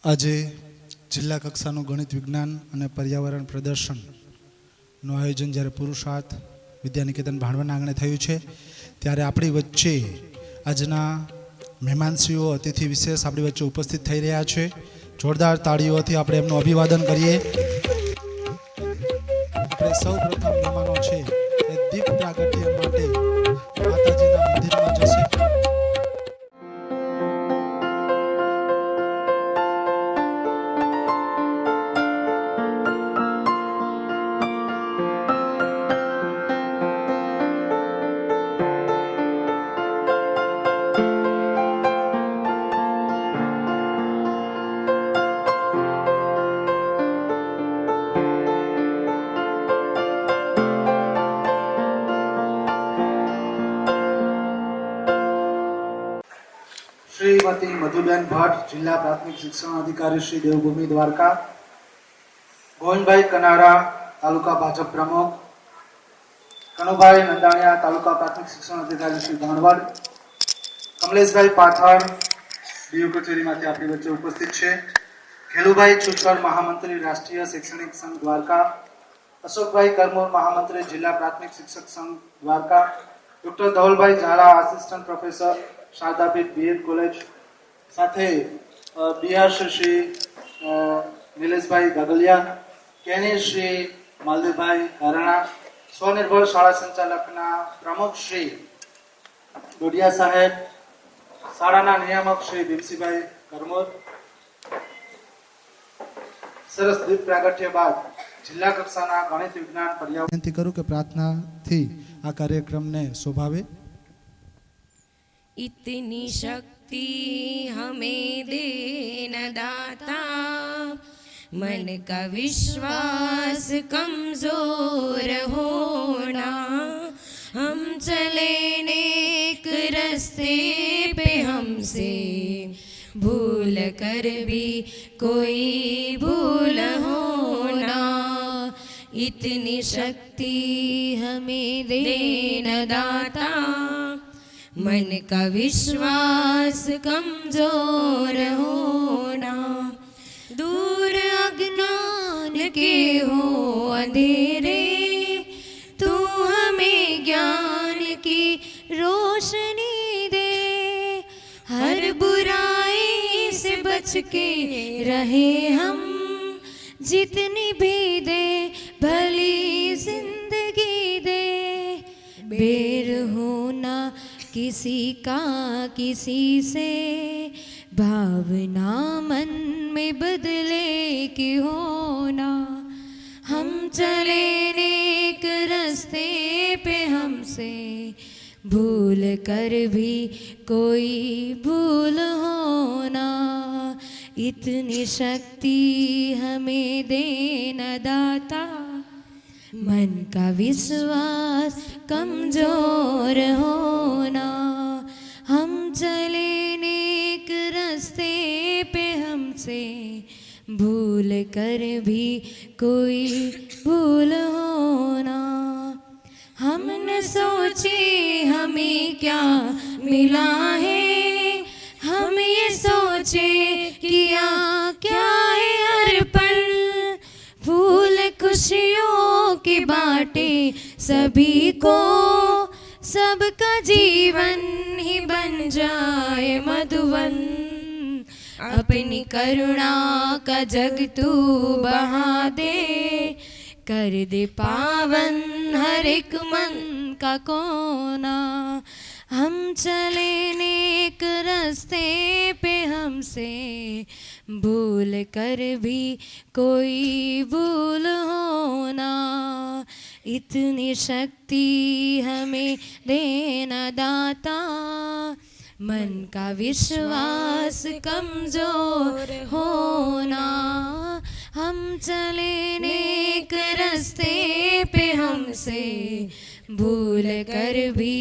આજે જિલ્લા કક્ષાનું ગણિત વિજ્ઞાન અને પર્યાવરણ પ્રદર્શનનું આયોજન જ્યારે પુરુષાર્થ વિદ્યાનિકેતન ભાણવડના આંગણે થયું છે ત્યારે આપણી વચ્ચે આજના મહેમાનશ્રીઓ અતિથિ વિશેષ આપણી વચ્ચે ઉપસ્થિત થઈ રહ્યા છે. જોરદાર તાળીઓથી આપણે એમનું અભિવાદન કરીએ. આપણે સૌ પ્રથમ મહેમાનો છે એ દીપ પ્રાગટ્ય માટે માતાજીના મંદિરમાં જશે. श्रीमती मधुबेन भट्ट, जिला प्राथमिक शिक्षण अधिकारी श्री देवभूमि द्वारका, गोविंदभाई कनारा, तालुका भाजप प्रमुख, कनुभाई नंदाणिया, तालुका प्राथमिक शिक्षण अधिकारी श्री भाणवड, कमलेशभाई पाथर, डीयू कचेरीमांथी आपणी वच्चे उपस्थित छे, खेलुभाई छुछड़, महामंत्री राष्ट्रीय शैक्षणिक संघ द्वारका, अशोकभाई करमोर, महामंत्री जिला प्राथमिक शिक्षक संघ द्वारका, डॉक्टर धवलभाई Jhala, assistant professor Sharadapeeth B Ed college, साथे बिहार श्री नीलेशभाई गागलिया, केनी श्री मालदेवभाई धारणा, स्वनिर्भर शाळा संचालकना प्रमुख श्री डोडिया साहेब, शाळाना नियामक श्री भीमसिंहभाई करमोर. सरस दीप प्रागट्य बाद जिल्ला कक्षाना गणित विज्ञान पर्यावरण વિનંતી કરું કે પ્રાર્થનાથી આ કાર્યક્રમને શોભાવે. इतनी शक्ति हमें देना दाता, मन का विश्वास कमजोर होना, हम चले नेक रास्ते पे हमसे भूल कर भी कोई भूल होना. इतनी शक्ति हमें देना दाता, मन का विश्वास कमजोर होना, दूर अज्ञान के हो अंधेरे, तू हमें ज्ञान की रोशनी दे, हर बुराई से बच के रहे हम, जितनी भी दे भली जिंदगी दे, बेर होना किसी का किसी से, भावना मन में बदले की होना, हम चले नेक रास्ते पे हमसे भूल कर भी कोई भूल होना. इतनी शक्ति हमें देना दाता, मन का विश्वास कमजोर होना, हम चले नेक रास्ते पे हमसे भूल कर भी कोई भूल होना. हमने सोचे हमें क्या मिला है, हम ये सोचे किया क्या है हर पल, फूल खुशियों के बाटे सभी को, सबका जीवन ही बन जाए मधुवन, अपनी करुणा का जग तू बहा दे, कर दे पावन हर एक मन का कोना. हम चले नेक रास्ते पे हमसे भूल कर भी कोई भूल होना. इतनी शक्ति हमें देना दाता, मन का विश्वास कमजोर होना, हम चले नेक रास्ते पे हमसे भूल कर भी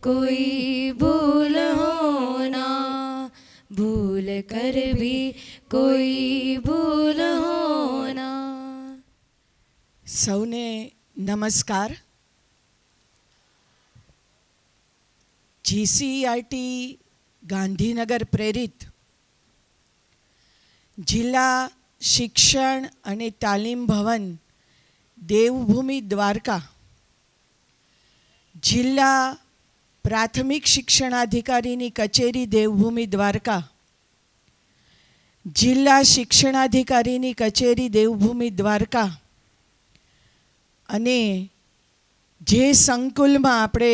कोई भूल होना, भूल कर भी कोई भूल होना. સૌને નમસ્કાર. GCERT ગાંધીનગર પ્રેરિત જિલ્લા શિક્ષણ અને તાલીમ ભવન દેવભૂમિ દ્વારકા, જિલ્લા પ્રાથમિક શિક્ષણાધિકારીની કચેરી દેવભૂમિ દ્વારકા, જિલ્લા શિક્ષણાધિકારીની કચેરી દેવભૂમિ દ્વારકા અને જે સંકુલમાં આપણે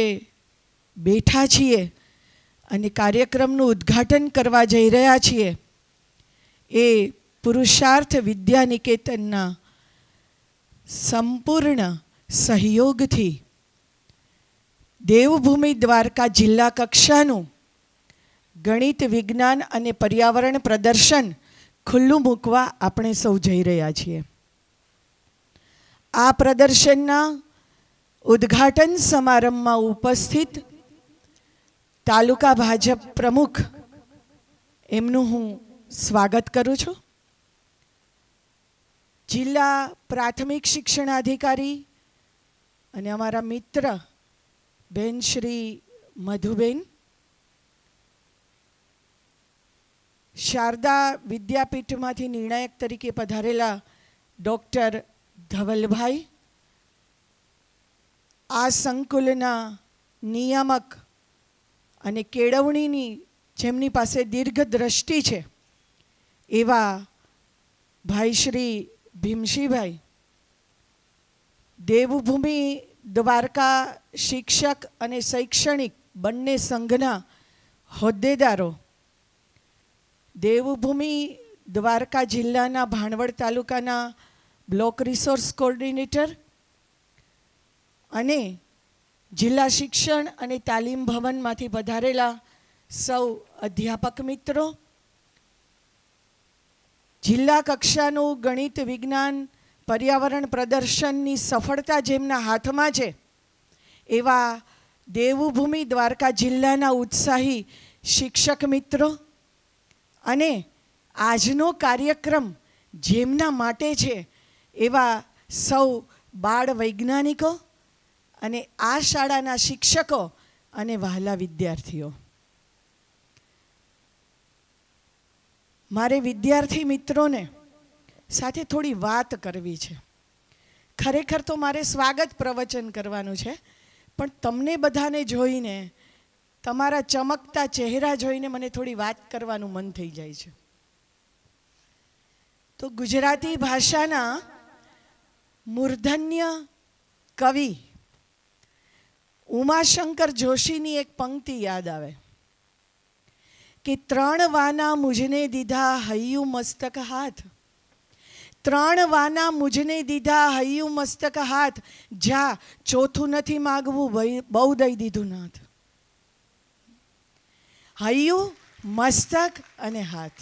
બેઠા છીએ અને કાર્યક્રમનું ઉદ્ઘાટન કરવા જઈ રહ્યા છીએ એ પુરુષાર્થ વિદ્યા નિકેતનના સંપૂર્ણ સહયોગથી દેવભૂમિ દ્વારકા જિલ્લા કક્ષાનું ગણિત વિજ્ઞાન અને પર્યાવરણ પ્રદર્શન ખુલ્લું મૂકવા આપણે સૌ જઈ રહ્યા છીએ. આ પ્રદર્શનના ઉદ્ઘાટન સમારંભમાં ઉપસ્થિત તાલુકા ભાજપ પ્રમુખ એમનું હું સ્વાગત કરું છું. જિલ્લા પ્રાથમિક શિક્ષણાધિકારી અને અમારા મિત્ર બેન શ્રી મધુબેન, શારદા વિદ્યાપીઠમાંથી નિર્ણાયક તરીકે પધારેલા ડૉક્ટર ધવલભાઈ, આ સંકુલના નિયામક અને કેળવણીની જેમની પાસે દીર્ઘ દ્રષ્ટિ છે એવા ભાઈ શ્રી ભીમશીભાઈ, દેવભૂમિ દ્વારકા શિક્ષક અને શૈક્ષણિક બંને સંઘના હોદ્દેદારો, દેવભૂમિ દ્વારકા જિલ્લાના ભાણવડ તાલુકાના બ્લોક રિસોર્સ કોઓર્ડિનેટર અને જિલ્લા શિક્ષણ અને તાલીમ ભવનમાંથી પધારેલા સૌ અધ્યાપક મિત્રો, જિલ્લા કક્ષાનું ગણિત વિજ્ઞાન પર્યાવરણ પ્રદર્શનની સફળતા જેમના હાથમાં છે એવા દેવભૂમિ દ્વારકા જિલ્લાના ઉત્સાહી શિક્ષક મિત્રો અને આજનો કાર્યક્રમ જેમના માટે છે એવા સૌ બાળ વૈજ્ઞાનિકો અને આ શાળાના શિક્ષકો અને વહાલા વિદ્યાર્થીઓ, મારે વિદ્યાર્થી મિત્રોને સાથે થોડી વાત કરવી છે. ખરેખર તો મારે સ્વાગત પ્રવચન કરવાનું છે, પણ તમને બધાને જોઈને, તમારા ચમકતા ચહેરા જોઈને મને થોડી વાત કરવાનું મન થઈ જાય છે. તો ગુજરાતી ભાષાના મૂર્ધન્ય કવિ ઉમાશંકર જોશીની એક પંક્તિ યાદ આવે કે 3 વાના મુझने દીધા હૈયું મસ્તક હાથ, 3 વાના મુझने દીધા હૈયું મસ્તક હાથ, જા ચોથું નથી માગવું બહુ દઈ દીધું નાથ. હૈયું, મસ્તક અને હાથ,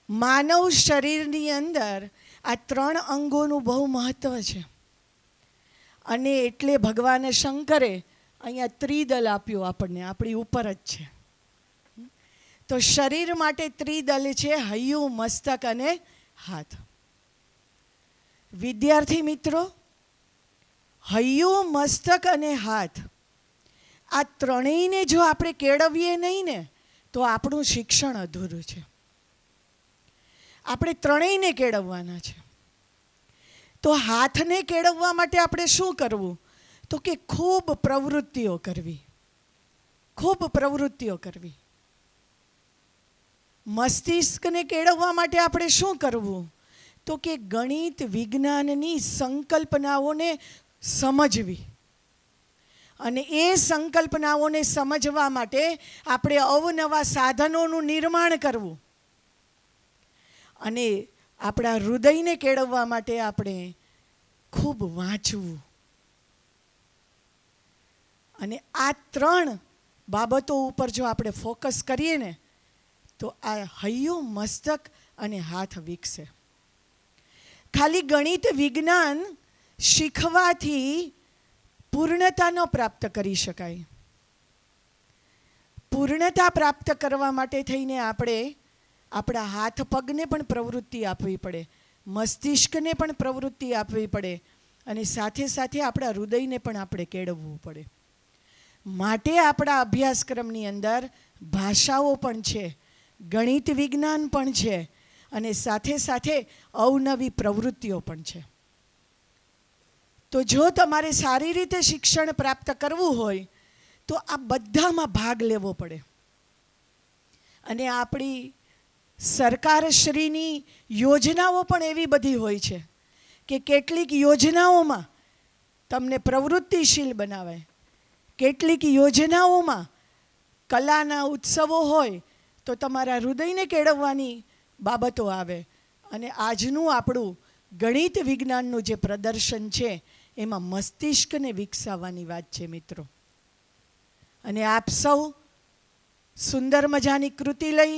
માનવ શરીરની અંદર આ 3 અંગોનું બહુ મહત્વ છે અને એટલે ભગવાન શંકરે અહીંયા ત્રિદલ આપ્યું આપણને, આપણી ઉપર જ છે. તો શરીર માટે ત્રિદલ છે, હૈયું, મસ્તક અને હાથ. વિદ્યાર્થી મિત્રો, હૈયું, મસ્તક અને હાથ આ ત્રણેયને જો આપણે કેળવીએ નહીં ને તો આપણું શિક્ષણ અધૂરું છે. આપણે ત્રણેયને કેળવવાના છે. તો હાથને કેળવવા માટે આપણે શું કરવું? તો કે ખૂબ પ્રવૃત્તિઓ કરવી, ખૂબ પ્રવૃત્તિઓ કરવી. મસ્તિષ્કને કેળવવા માટે આપણે શું કરવું? તો કે ગણિત વિજ્ઞાનની સંકલ્પનાઓને સમજવી અને એ સંકલ્પનાઓને સમજવા માટે આપણે અવનવા સાધનોનું નિર્માણ કરવું અને આપણા હૃદયને કેળવવા માટે આપણે ખૂબ વાંચવું. અને આ 3 બાબતો ઉપર જો આપણે ફોકસ કરીએ ને તો આ હૈયું, મસ્તક અને હાથ વિકસે. ખાલી ગણિત વિજ્ઞાન શીખવાથી પૂર્ણતા ન પ્રાપ્ત કરી શકાય. પૂર્ણતા પ્રાપ્ત કરવા માટે થઈને આપણે આપણા હાથ પગને પણ પ્રવૃત્તિ આપવી પડે, મસ્તિષ્કને પણ પ્રવૃત્તિ આપવી પડે અને સાથે સાથે આપણા હૃદયને પણ આપણે કેળવવું પડે. માટે આપણા અભ્યાસક્રમની અંદર ભાષાઓ પણ છે, ગણિત વિજ્ઞાન પણ છે અને સાથે સાથે અવનવી પ્રવૃત્તિઓ પણ છે. તો જો તમારે સારી રીતે શિક્ષણ પ્રાપ્ત કરવું હોય તો આ બધામાં ભાગ લેવો પડે. અને આપણી સરકારશ્રીની યોજનાઓ પણ એવી બધી હોય છે કે કેટલીક યોજનાઓમાં તમને પ્રવૃત્તિશીલ બનાવે, કેટલીક યોજનાઓમાં કલાના ઉત્સવો હોય તો તમારા હૃદયને કેળવવાની બાબતો આવે. અને આજનું આપણું ગણિત વિજ્ઞાનનું જે પ્રદર્શન છે એમાં મસ્તિષ્કને વિકસાવવાની વાત છે મિત્રો. અને આપ સૌ સુંદર મજાની કૃતિ લઈ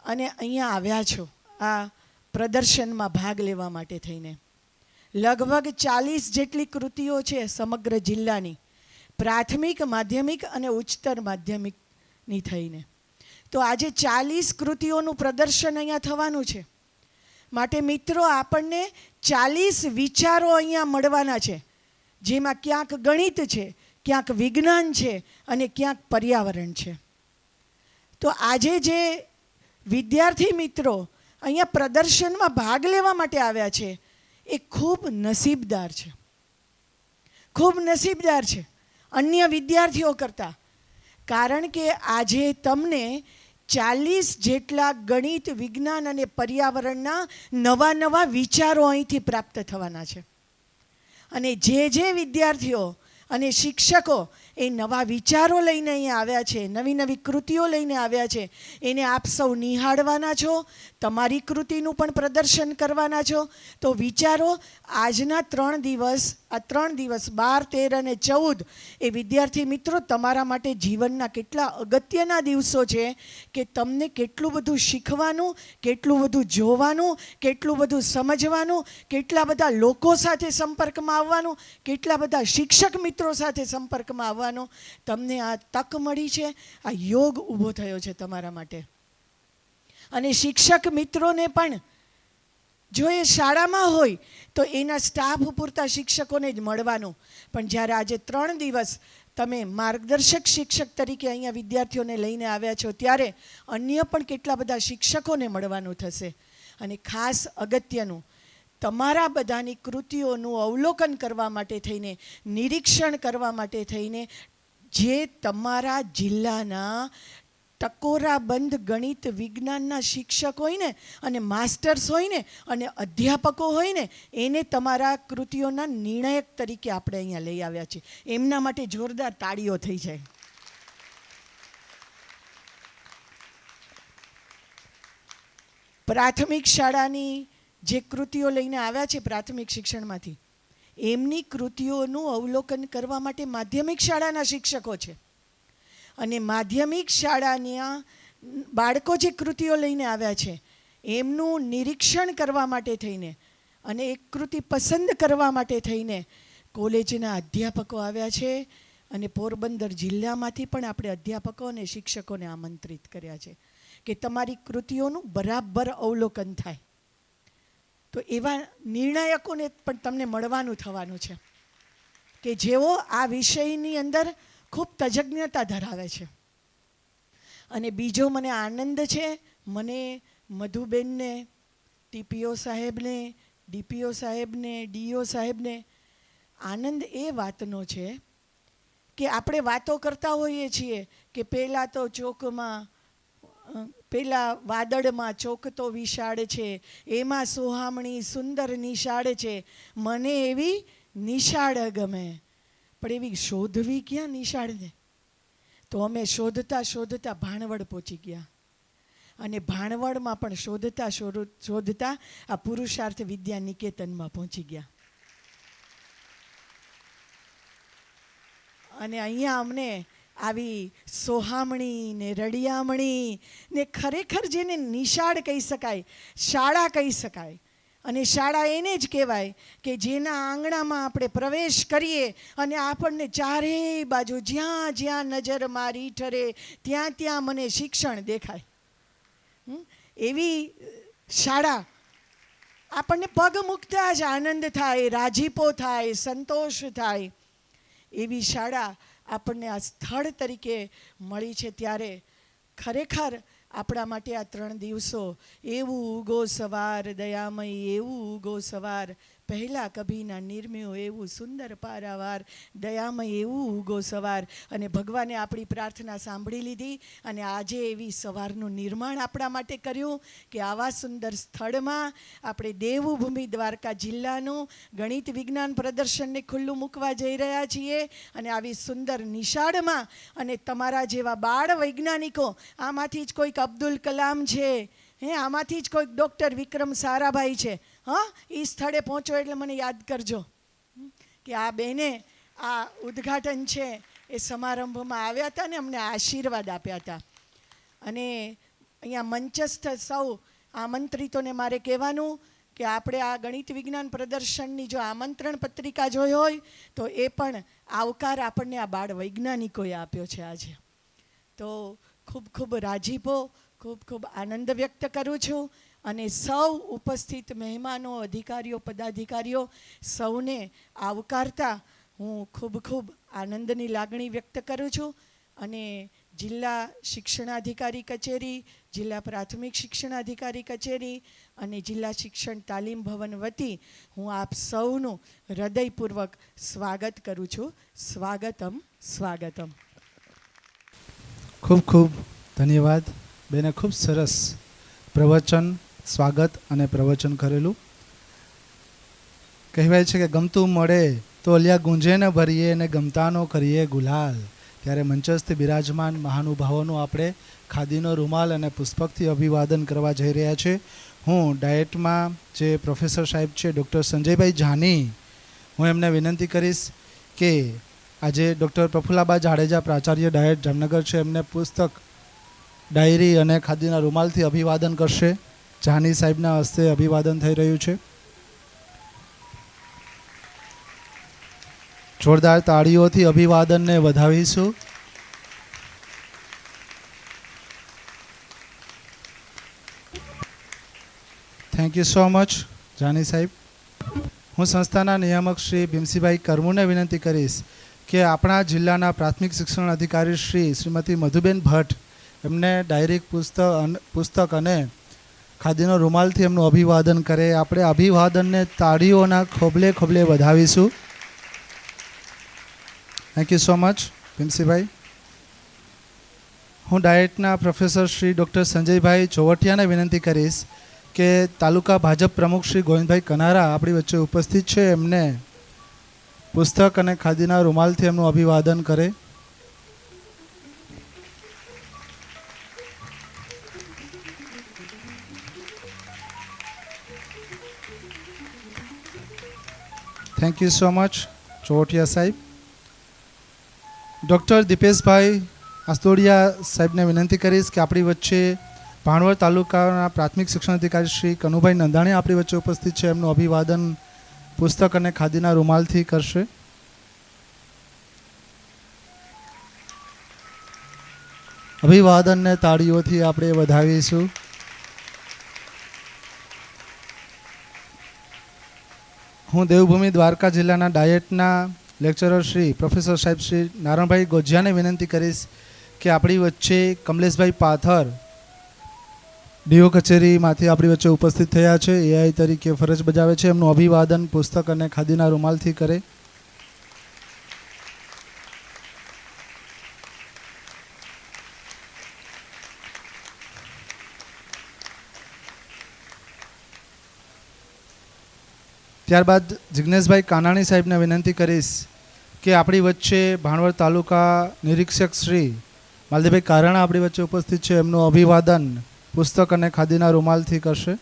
અને અહીંયા આવ્યા છો આ પ્રદર્શનમાં ભાગ લેવા માટે થઈને. લગભગ 40 જેટલી કૃતિઓ છે સમગ્ર જિલ્લાની, પ્રાથમિક, માધ્યમિક અને ઉચ્ચતર માધ્યમિકની થઈને. તો આજે 40 કૃતિઓનું પ્રદર્શન અહીંયા થવાનું છે. માટે મિત્રો આપણને 40 વિચારો અહીંયા મળવાના છે, જેમાં ક્યાંક ગણિત છે, ક્યાંક વિજ્ઞાન છે અને ક્યાંક પર્યાવરણ છે. તો આજે જે વિદ્યાર્થી મિત્રો અહીંયા પ્રદર્શનમાં ભાગ લેવા માટે આવ્યા છે એ ખૂબ નસીબદાર છે, ખૂબ નસીબદાર છે અન્ય વિદ્યાર્થીઓ કરતાં. કારણ કે આજે તમને 40 જેટલા ગણિત, વિજ્ઞાન અને પર્યાવરણના નવા નવા વિચારો અહીંથી પ્રાપ્ત થવાના છે. અને જે વિદ્યાર્થીઓ અને શિક્ષકો એ નવા વિચારો લઈને અહીંયા આવ્યા છે, નવી નવી કૃતિઓ લઈને આવ્યા છે, એને આપ સૌ નિહાળવાના છો, તમારી કૃતિનું પણ પ્રદર્શન કરવાના છો. તો વિચારો આજના 3 દિવસ, આ 3 દિવસ 12, 13 અને 14 એ વિદ્યાર્થી મિત્રો તમારા માટે જીવનના કેટલા અગત્યના દિવસો છે કે તમને કેટલું બધું શીખવાનું, કેટલું બધું જોવાનું, કેટલું બધું સમજવાનું, કેટલા બધા લોકો સાથે સંપર્કમાં આવવાનું, કેટલા બધા શિક્ષક મિત્રો સાથે સંપર્કમાં આવવાનો તમને આ તક મળી છે. આ યોગ ઊભો થયો છે તમારા માટે. અને શિક્ષક મિત્રોને પણ જો એ શાળામાં હોય તો એના સ્ટાફ પૂરતા શિક્ષકોને જ મળવાનું, પણ જ્યારે આજે 3 દિવસ તમે માર્ગદર્શક શિક્ષક તરીકે અહીંયા વિદ્યાર્થીઓને લઈને આવ્યા છો ત્યારે અન્ય પણ કેટલા બધા શિક્ષકોને મળવાનું થશે. અને ખાસ અગત્યનું, તમારા બધાની કૃતિઓનું અવલોકન કરવા માટે થઈને, નિરીક્ષણ કરવા માટે થઈને જે તમારા જિલ્લાના ટકોરાબંધ ગણિત વિજ્ઞાનના શિક્ષક હોય ને અને માસ્ટર્સ હોય ને અને અધ્યાપકો હોય ને એને તમારા કૃતિઓના નિર્ણાયક તરીકે આપણે અહીંયા લઈ આવ્યા છીએ. એમના માટે જોરદાર તાળીઓ થઈ જાય. પ્રાથમિક શાળાની જે કૃતિઓ લઈને આવ્યા છે પ્રાથમિક શિક્ષણમાંથી, એમની કૃતિઓનું અવલોકન કરવા માટે માધ્યમિક શાળાના શિક્ષકો છે. અને માધ્યમિક શાળાના બાળકો જે કૃતિઓ લઈને આવ્યા છે એમનું નિરીક્ષણ કરવા માટે થઈને અને એક કૃતિ પસંદ કરવા માટે થઈને કોલેજના અધ્યાપકો આવ્યા છે. અને પોરબંદર જિલ્લામાંથી પણ આપણે અધ્યાપકો અને શિક્ષકોને આમંત્રિત કર્યા છે કે તમારી કૃતિઓનું બરાબર અવલોકન થાય. તો એવા નિર્ણાયકોને પણ તમને મળવાનું થવાનું છે કે જેઓ આ વિષયની અંદર ખૂબ તજજ્ઞતા ધરાવે છે. અને બીજો મને આનંદ છે, મને મધુબેનને, ટીપીઓ સાહેબને, ડીપીઓ સાહેબને, ડીઓ સાહેબને આનંદ એ વાતનો છે કે આપણે વાતો કરતા હોઈએ છીએ કે પહેલાં તો ચોકમાં, પેલા વાદળમાં ચોક તો વિશાળ છે, એમાં સોહામણી સુંદર નિશાળ છે, મને એવી નિશાળ ગમે. પણ એવી શોધવી ક્યાં નિશાળને? તો અમે શોધતા શોધતા ભાણવડ પહોંચી ગયા. અને ભાણવડમાં પણ શોધતા શોધતા આ પુરુષાર્થ વિદ્યા નિકેતનમાં પહોંચી ગયા. અને અહીંયા અમને આવી સોહામણી ને રડિયામણી ને ખરેખર જેને નિશાળ કહી શકાય, શાળા કહી શકાય. અને શાળા એને જ કહેવાય કે જેના આંગણામાં આપણે પ્રવેશ કરીએ અને આપણને ચારેય બાજુ જ્યાં જ્યાં નજર મારી ઠરે ત્યાં ત્યાં મને શિક્ષણ દેખાય. એવી શાળા આપણને પગ મૂકતા જ આનંદ થાય, રાજીપો થાય, સંતોષ થાય. એવી શાળા આપણને આ સ્થળ તરીકે મળી છે ત્યારે ખરેખર આપણા માટે આ 3 દિવસો એવું ઉગો સવાર દયામય, એવું ઉગો સવાર પહેલા કભીના નિર્મ્યો, એવું સુંદર પારાવાર દયામય, એવું ઉગો સવાર. અને ભગવાને આપણી પ્રાર્થના સાંભળી લીધી અને આજે એવી સવારનું નિર્માણ આપણા માટે કર્યું કે આવા સુંદર સ્થળમાં આપણે દેવભૂમિ દ્વારકા જિલ્લાનું ગણિત વિજ્ઞાન પ્રદર્શનને ખુલ્લું મૂકવા જઈ રહ્યા છીએ. અને આવી સુંદર નિશાળમાં અને તમારા જેવા બાળ વૈજ્ઞાનિકો, આમાંથી જ કોઈક અબ્દુલ કલામ છે, આમાંથી જ કોઈક ડૉક્ટર વિક્રમ સારાભાઈ છે. હા, એ સ્થળે પહોંચો એટલે મને યાદ કરજો કે આ બેને આ ઉદ્ઘાટન છે એ સમારંભમાં આવ્યા હતા ને અમને આશીર્વાદ આપ્યા હતા. અને અહીંયા મંચસ્થ સૌ આમંત્રિતોને મારે કહેવાનું કે આપણે આ ગણિત વિજ્ઞાન પ્રદર્શનની જો આમંત્રણ પત્રિકા જોઈ હોય તો એ પણ આવકાર આપણને આ બાળ વૈજ્ઞાનિકોએ આપ્યો છે આજે. તો ખૂબ ખૂબ રાજીપો, ખૂબ ખૂબ આનંદ વ્યક્ત કરું છું. અને સૌ ઉપસ્થિત મહેમાનો, અધિકારીઓ, પદાધિકારીઓ સૌને આવકારતા હું ખૂબ ખૂબ આનંદની લાગણી વ્યક્ત કરું છું. અને જિલ્લા શિક્ષણાધિકારી કચેરી, જિલ્લા પ્રાથમિક શિક્ષણાધિકારી કચેરી અને જિલ્લા શિક્ષણ તાલીમ ભવન વતી હું આપ સૌનું હૃદયપૂર્વક સ્વાગત કરું છું. સ્વાગતમ સ્વાગતમ. ખૂબ ખૂબ ધન્યવાદ બેને, ખૂબ સરસ પ્રવચન, સ્વાગત અને પ્રવચન કરેલું. કહેવાય છે કે ગમતું મળે તો અલિયા ગુંજે ને ભરીએ ને ગમતાનો કરીએ ગુલાલ. ત્યારે મંચસ્થ બિરાજમાન મહાનુભાવોનું આપણે ખાદીનો રૂમાલ અને પુષ્પકથી અભિવાદન કરવા જઈ રહ્યા છે. હું ડાયટમાં જે પ્રોફેસર સાહેબ છે ડૉક્ટર સંજયભાઈ જાની, હું એમને વિનંતી કરીશ કે આજે ડૉક્ટર પ્રફુલ્લાબા જાડેજા પ્રાચાર્ય ડાયટ જામનગર છે, એમને પુસ્તક, ડાયરી અને ખાદીના રૂમાલથી અભિવાદન કરશે. જાની સાહેબના હસ્તે અભિવાદન થઈ રહ્યું છે. જોરદાર તાળીઓથી અભિવાદનને વધાવીશું. Thank you so much Jani સાહેબ. હું સંસ્થાના નિયામક શ્રી ભીમસિંહભાઈ કરમુને વિનંતી કરીશ કે આપણા જિલ્લાના પ્રાથમિક શિક્ષણ અધિકારી શ્રીમતી મધુબેન ભટ્ટ એમને ડાયરી, પુસ્તક અને ખાદીનો રૂમાલથી એમનું અભિવાદન કરે. આપણે અભિવાદનને તાળીઓના ખોબલે ખોબલે વધાવીશું. થેન્ક યુ સો મચ ભીમસિંહભાઈ. હું ડાયટના પ્રોફેસર શ્રી ડૉક્ટર સંજયભાઈ ચોવટિયાને વિનંતી કરીશ કે તાલુકા ભાજપ પ્રમુખ શ્રી ગોવિંદભાઈ કનારા આપણી વચ્ચે ઉપસ્થિત છે, એમને પુસ્તક અને ખાદીના રૂમાલથી એમનું અભિવાદન કરે. Thank you so much Chovatiya સાહેબ. ડૉક્ટર દીપેશભાઈ આસ્તોડિયા સાહેબને વિનંતી કરીશ કે આપણી વચ્ચે ભાણવડ તાલુકાના પ્રાથમિક શિક્ષણ અધિકારી શ્રી કનુભાઈ નંદાણી આપણી વચ્ચે ઉપસ્થિત છે, એમનું અભિવાદન પુસ્તક અને ખાદીના રૂમાલથી કરશે. અભિવાદનને તાળીઓથી આપણે વધાવીશું. હું દેવભૂમિ દ્વારકા જિલ્લાના ડાયટના લેક્ચરર શ્રી પ્રોફેસર સાહેબ શ્રી નારણભાઈ ગોજિયાને વિનંતી કરીશ કે આપણી વચ્ચે કમલેશભાઈ પાથર ડીઓ કચેરીમાંથી આપણી વચ્ચે ઉપસ્થિત થયા છે, એઆઈ તરીકે ફરજ બજાવે છે, એમનું અભિવાદન પુસ્તક અને ખાદીના રૂમાલથી કરે. ત્યારબાદ જિજ્ઞેશભાઈ કાનાણી સાહેબને વિનંતી કરીશ કે આપણી વચ્ચે ભાણવડ તાલુકા નિરીક્ષક શ્રી માલદેવભાઈ કારાણા આપણી વચ્ચે ઉપસ્થિત છે, એમનું અભિવાદન પુસ્તક અને ખાદીના રૂમાલથી કરશે.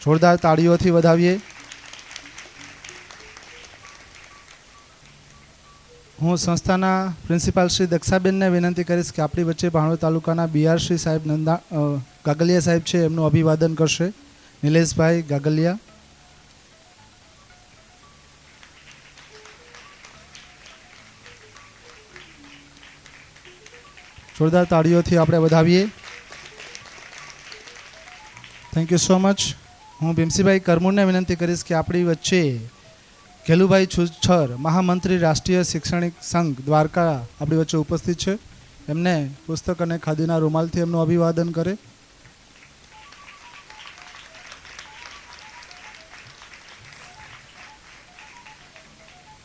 જોરદાર તાળીઓથી વધાવીએ. હું સંસ્થાના પ્રિન્સિપાલ શ્રી દક્ષાબેનને વિનંતી કરીશ કે આપણી વચ્ચે ભાણવડ તાલુકાના બીઆર શ્રી સાહેબ ગાગલિયા સાહેબ છે, એમનું અભિવાદન કરશે. નિલેશભાઈ ગાગલિયા. જોરદાર તાળીઓથી આપણે વધાવીએ. Thank you so much. હું ભીમસિંહભાઈ કરમુરને વિનંતી કરીશ કે આપણી વચ્ચે કેલુભાઈ છુછર, મહામંત્રી રાષ્ટ્રીય શૈક્ષણિક સંઘ દ્વારકા આપણી વચ્ચે ઉપસ્થિત છે. એમને પુસ્તક અને ખાદીના રૂમાલથી એમનું અભિવાદન કરે.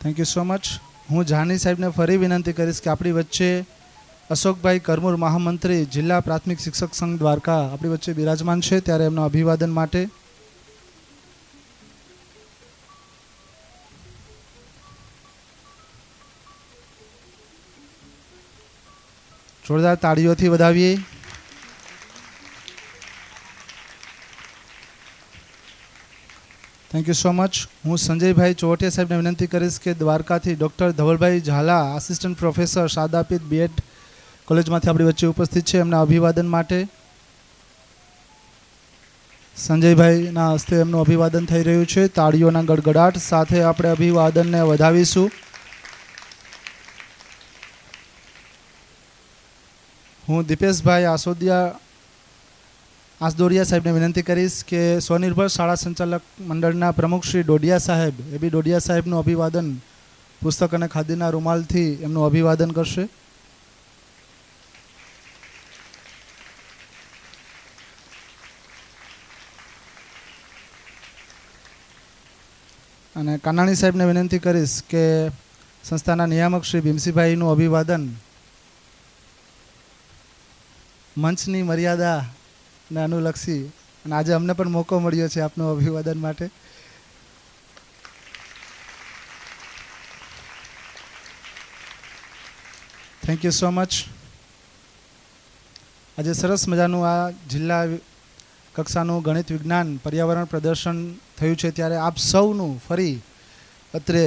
Thank you so much. હું જાની સાહેબને ફરી વિનંતી કરીશ કે આપણી વચ્ચે અશોકભાઈ કરમુર, મહામંત્રી જિલ્લા પ્રાથમિક શિક્ષક સંઘ દ્વારકા આપણી વચ્ચે બિરાજમાન છે, ત્યારે એમના અભિવાદન માટે જોરદાર તાળીઓથી વધાવીએ. Thank you so much. હું સંજયભાઈ ચોવટિયા સાહેબને વિનંતી કરીશ કે દ્વારકાથી ડૉક્ટર ધવલભાઈ ઝાલા, આસિસ્ટન્ટ પ્રોફેસર, શાદાપીત બીએડ કોલેજમાંથી આપણી વચ્ચે ઉપસ્થિત છે, એમના અભિવાદન માટે. સંજયભાઈના હસ્તે એમનું અભિવાદન થઈ રહ્યું છે. તાળીઓના ગડગડાટ સાથે આપણે અભિવાદનને વધાવીશું. હું દીપેશભાઈ આસદોડિયા સાહેબને વિનંતી કરીશ કે સ્વનિર્ભર શાળા સંચાલક મંડળના પ્રમુખ શ્રી ડોડિયા સાહેબ, એબી ડોડિયા સાહેબનું અભિવાદન પુસ્તક અને ખાદીના રૂમાલથી એમનું અભિવાદન કરશે. અને કાનાણી સાહેબને વિનંતી કરીશ કે સંસ્થાના નિયામક શ્રી ભીમસિંહભાઈનું અભિવાદન મંચની મર્યાદાને અનુલક્ષી, અને આજે અમને પણ મોકો મળ્યો છે આપનું અભિવાદન માટે. Thank you so much. આજે સરસ મજાનું આ જિલ્લા કક્ષાનું ગણિત વિજ્ઞાન પર્યાવરણ પ્રદર્શન થયું છે, ત્યારે આપ સૌનું ફરી અત્રે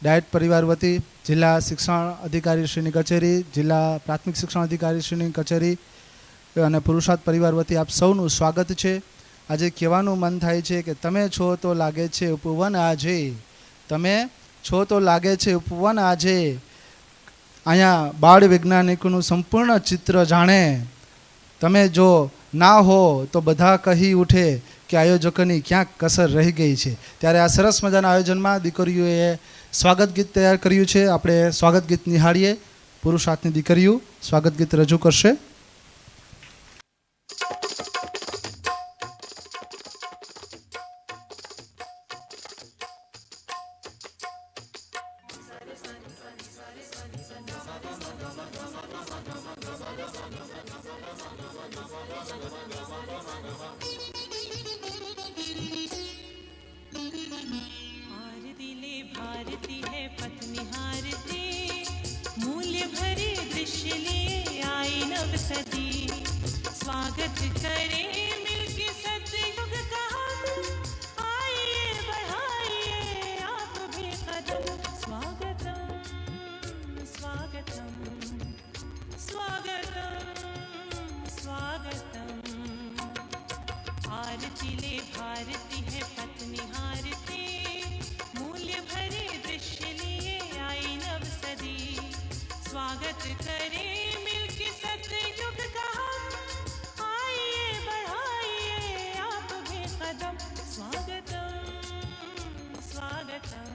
ડાયટ પરિવાર વતી જિલ્લા શિક્ષણ અધિકારીશ્રીની કચેરી, જિલ્લા પ્રાથમિક શિક્ષણ અધિકારીશ્રીની કચેરી અને પુરુષાર્થ પરિવાર વતી આપ સૌનું સ્વાગત છે. આજે કહેવાનું મન થાય છે કે તમે છો તો લાગે છે ઉપવન આજે, તમે છો તો લાગે છે ઉપવન આજે. અહીંયા બાળ વૈજ્ઞાનિકોનું સંપૂર્ણ ચિત્ર જાણે, તમે જો ના હો તો બધા કહી ઉઠે કે આયોજકોની ક્યાંક કસર રહી ગઈ છે. ત્યારે આ સરસ મજાના આયોજનમાં દીકરીઓએ સ્વાગત ગીત તૈયાર કર્યું છે. આપણે સ્વાગત ગીત નિહાળીએ. પુરુષાર્થની દીકરીઓ સ્વાગત ગીત રજૂ કરશે. आरती ले भारती है पत्नी हारती, मूल्य भरे दृश्य लिए आई नव सदी. स्वागत करे मिलके सतयुग का हम, आइए बढ़ाइए आप भी कदम. स्वागतम स्वागतम स्वागतम स्वागतम. आरती ले भारती है पत्नी हारती, मूल्य भरे दृश्य लिए आई नव सदी. स्वागत करे मिलके सतयुग का हम, आइए बढ़ाइए आप भी कदम. स्वागतम स्वागतम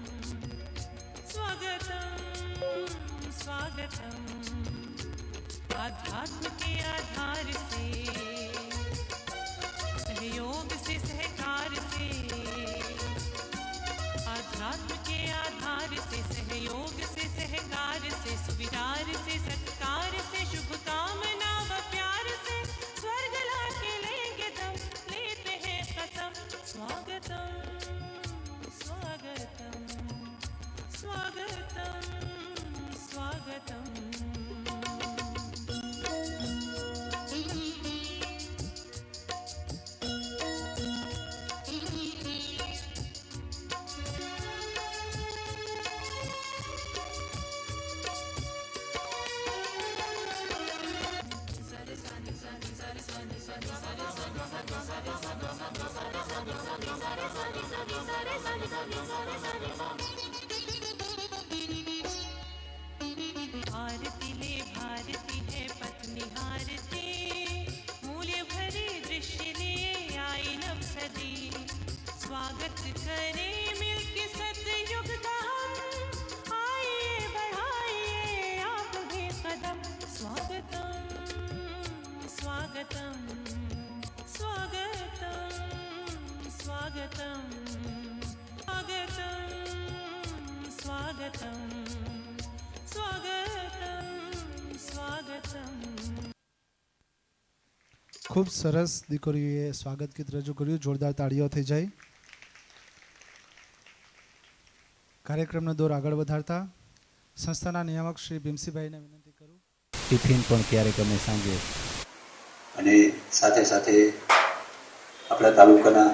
स्वागतम स्वागतम. आध्यात्म के आधार से, सहयोग से सहकार से, आध्यात्म के आधार से, सहयोग से सहकार से, सुविचार से सत्कार से, शुभकामना व प्यार से, स्वर्ग लाके लेंगे दम, लेते हैं कसम. स्वागतम स्वागतम स्वागतम स्वागतम. आरती ले भारती है पत्नी हारती, मूल्य भरे दृश्य लिए आई नव सदी. स्वागत करे मिलके सतयुग का स्वागतं स्वागतं स्वागतं स्वागतं स्वागतं स्वागतं स्वागतं ખૂબ સરસ દીકરીઓએ સ્વાગત ગીત રજૂ કર્યું. જોરદાર તાળીઓ થઈ જાય. કાર્યક્રમનો દોર આગળ વધારતા સંસ્થાના નિયામક શ્રી ભીમસિંહભાઈને વિનંતી કરું. ટિફિન પણ ક્યારેક અમે સાંજે અને સાથે સાથે આપણા તાલુકાના